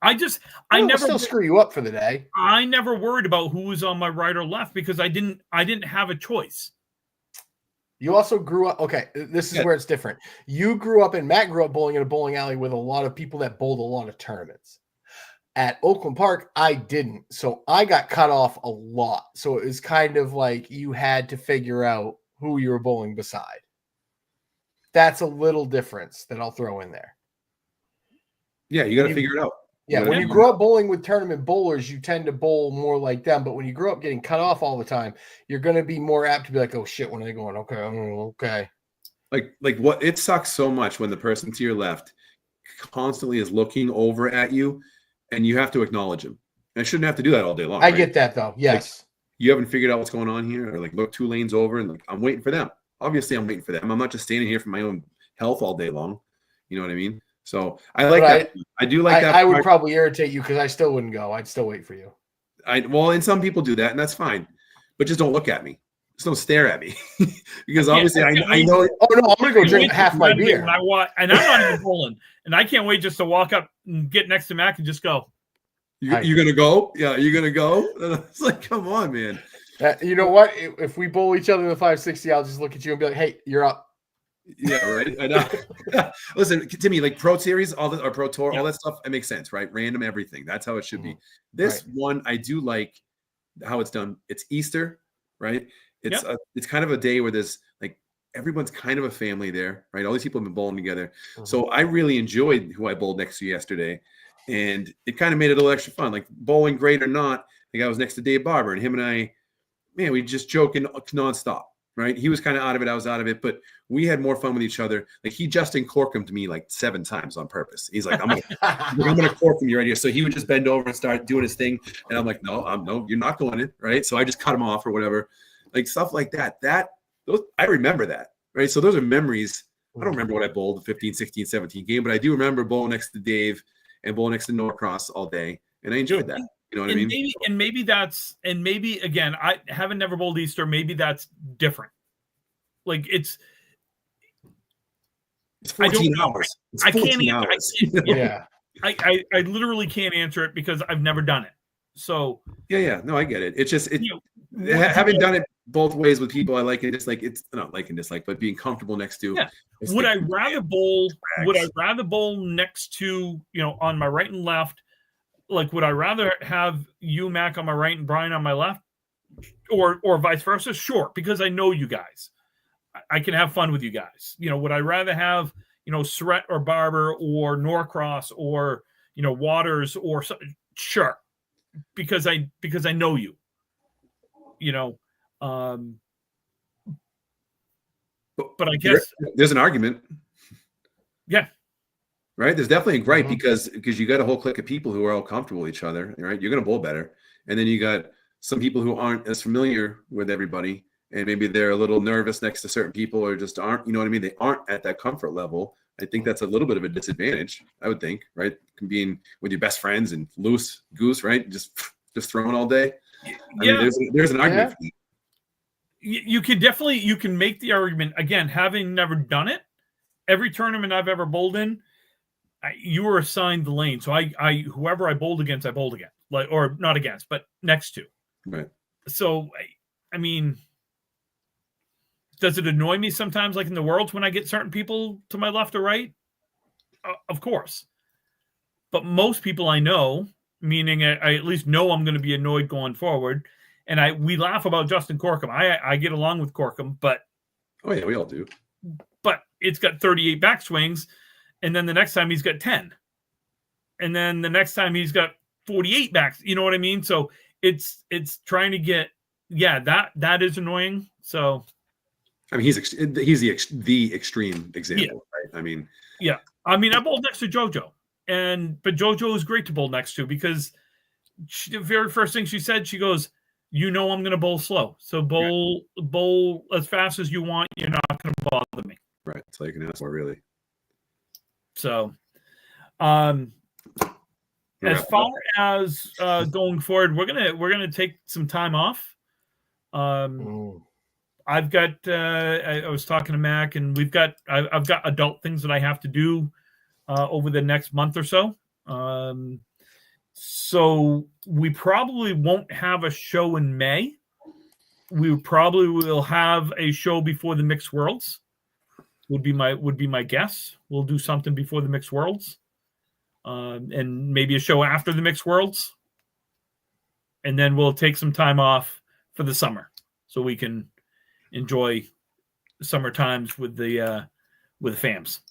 I never still screw you up for the day. I never worried about who was on my right or left because I didn't have a choice. You also grew up. Okay, this is where it's different. Matt grew up bowling in a bowling alley with a lot of people that bowled a lot of tournaments. At Oakland Park, I didn't. So I got cut off a lot. So it was kind of like you had to figure out who you were bowling beside. That's a little difference that I'll throw in there. Yeah, you got to figure it out. Yeah, when you grow up bowling with tournament bowlers, you tend to bowl more like them. But when you grow up getting cut off all the time, you're going to be more apt to be like, oh, shit, when are they going? Okay. Like what? It sucks so much when the person to your left constantly is looking over at you and you have to acknowledge him. And I shouldn't have to do that all day long. I get that, though. Yes. Like, you haven't figured out what's going on here, or like look 2 lanes over and like, I'm waiting for them. Obviously, I'm waiting for them. I'm not just standing here for my own health all day long. You know what I mean? So I like that. I do like that. I would probably irritate you because I still wouldn't go. I'd still wait for you. Well, and some people do that, and that's fine. But just don't look at me. Just don't stare at me. Because obviously I know. Oh, no, I'm going to go drink half my beer. And I'm not even bowling. And I can't wait just to walk up and get next to Mac and just go. You're going to go? Yeah, you're going to go? It's like, come on, man. You know what? If we bowl each other in the 560, I'll just look at you and be like, hey, you're up. Yeah, right. I know. Listen, Timmy, like Pro Series, all that, or Pro Tour, all that stuff, it makes sense, right? Random everything. That's how it should be. This one, I do like how it's done. It's Easter, right? It's kind of a day where there's like everyone's kind of a family there, right? All these people have been bowling together. So I really enjoyed who I bowled next to yesterday, and it kind of made it a little extra fun. Like bowling great or not, like I was next to Dave Barber, and him and I, man, we just joking nonstop. Right, he was kind of out of it. I was out of it, but we had more fun with each other. Like he Justin Corkum to me like 7 times on purpose. He's like, I'm gonna cork him you right here. So he would just bend over and start doing his thing, and I'm like, no, you're not going in, right? So I just cut him off or whatever, like stuff like that. Those I remember that, right? So those are memories. I don't remember what I bowled the 15, 16, 17 game, but I do remember bowling next to Dave and bowling next to Norcross all day, and I enjoyed that. You know what I mean? Maybe again, I haven't never bowled Easter. Maybe that's different. Like it's 14 hours. I can't I literally can't answer it because I've never done it. So yeah. No, I get it. It's just having done it both ways with people I like and dislike. It's not like and dislike, but being comfortable next to. Yeah. Would I rather bowl next to, on my right and left? Like, would I rather have you, Mac, on my right and Brian on my left, or vice versa? Sure, because I know you guys. I can have fun with you guys. Would I rather have, Surratt or Barber or Norcross or, Waters or sure, because I know you. But I guess there's an argument. Yeah. Right. There's definitely a gripe because you got a whole clique of people who are all comfortable with each other. Right. You're going to bowl better. And then you got some people who aren't as familiar with everybody. And maybe they're a little nervous next to certain people or just aren't, you know what I mean? They aren't at that comfort level. I think that's a little bit of a disadvantage, I would think, right? Being with your best friends and loose goose, right? Just throwing all day. I mean, there's an argument for that. You can make the argument, again, having never done it, every tournament I've ever bowled in, you were assigned the lane. So I whoever I bowled against, or not against, but next to. Right. So, I mean, does it annoy me sometimes, like in the Worlds, when I get certain people to my left or right? Of course. But most people I know, meaning I at least know I'm going to be annoyed going forward. And we laugh about Justin Corkum. I get along with Corkum, but... Oh, yeah, we all do. But it's got 38 backswings, and then the next time he's got 10. And then the next time he's got 48 backs. You know what I mean? So it's trying to get... Yeah, that is annoying. So... I mean, he's the extreme example, right? I mean... Yeah. I mean, I bowled next to JoJo. But JoJo is great to bowl next to because the very first thing she said, she goes... I'm going to bowl slow. So bowl as fast as you want. You're not going to bother me. Right. That's all you can ask for, really. So, as far as going forward, we're gonna take some time off. I've got. I was talking to Mac, and I've got adult things that I have to do over the next month or so. So we probably won't have a show in May. We probably will have a show before the Mixed Worlds. Would be my guess. We'll do something before the Mixed Worlds, and maybe a show after the Mixed Worlds, and then we'll take some time off for the summer so we can enjoy summer times with the fams.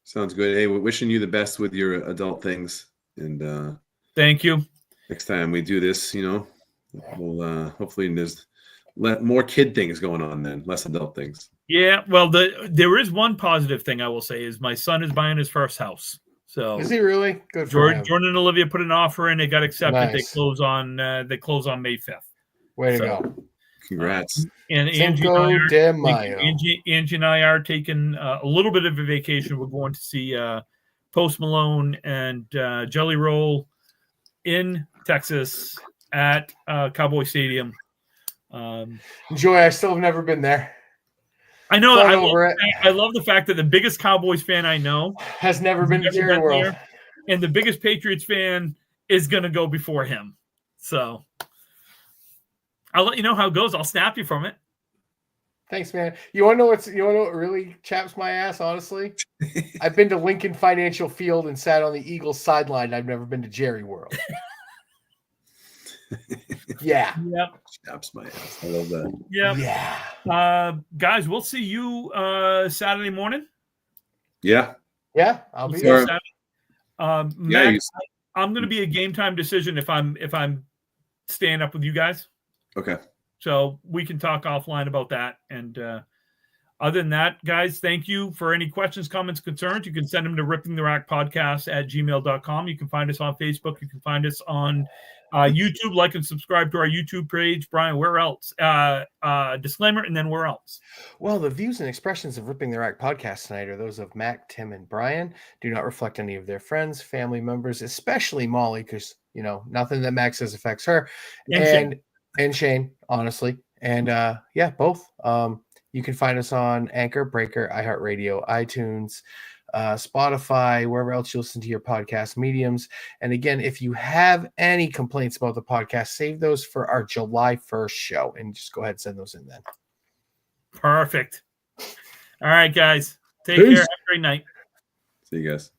Sounds good. Hey, we're wishing you the best with your adult things, and Thank you. next time we do this, we'll hopefully there's more kid things going on then, less adult things. Yeah, well, there is one positive thing I will say is my son is buying his first house. So Is he really? Good for him. Jordan and Olivia put an offer in. It got accepted. Nice. They close on May 5th. Way to So, go. Congrats. And Cinco de Mayo. Angie and I are taking a little bit of a vacation. We're going to see Post Malone and Jelly Roll in Texas at Cowboy Stadium. Joy, I still have never been there. I know. Thought I love the fact that the biggest Cowboys fan I know Has never been to Jerry World. there, and the biggest Patriots fan is going to go before him. So I'll let you know how it goes. I'll snap you from it. Thanks, man. You want to know what really chaps my ass, honestly? I've been to Lincoln Financial Field and sat on the Eagles sideline. I've never been to Jerry World. Yeah. Yep. Chaps my ass. I love that. Yep. Yeah. Guys, we'll see you Saturday morning. Yeah. Yeah. I'll be Sure. there. Matt, I'm going to be a game time decision if I'm staying up with you guys. Okay. So we can talk offline about that. And other than that, guys, thank you. For any questions, comments, concerns, you can send them to rippingtherackpodcast@gmail.com. You can find us on Facebook. You can find us on YouTube. Like and subscribe to our YouTube page. Brian, where else? Disclaimer, and then where else? Well, the views and expressions of Ripping the Rack podcast tonight are those of Mac, Tim, and Brian. Do not reflect any of their friends, family members, especially Molly, because nothing that Mac says affects her, and Shane, honestly, and both. You can find us on Anchor, Breaker, iHeartRadio, iTunes, Spotify, wherever else you listen to your podcast mediums. And again, if you have any complaints about the podcast, save those for our July 1st show and just go ahead and send those in then. Perfect. All right, guys. Take Peace. care. Have a great night. See you guys.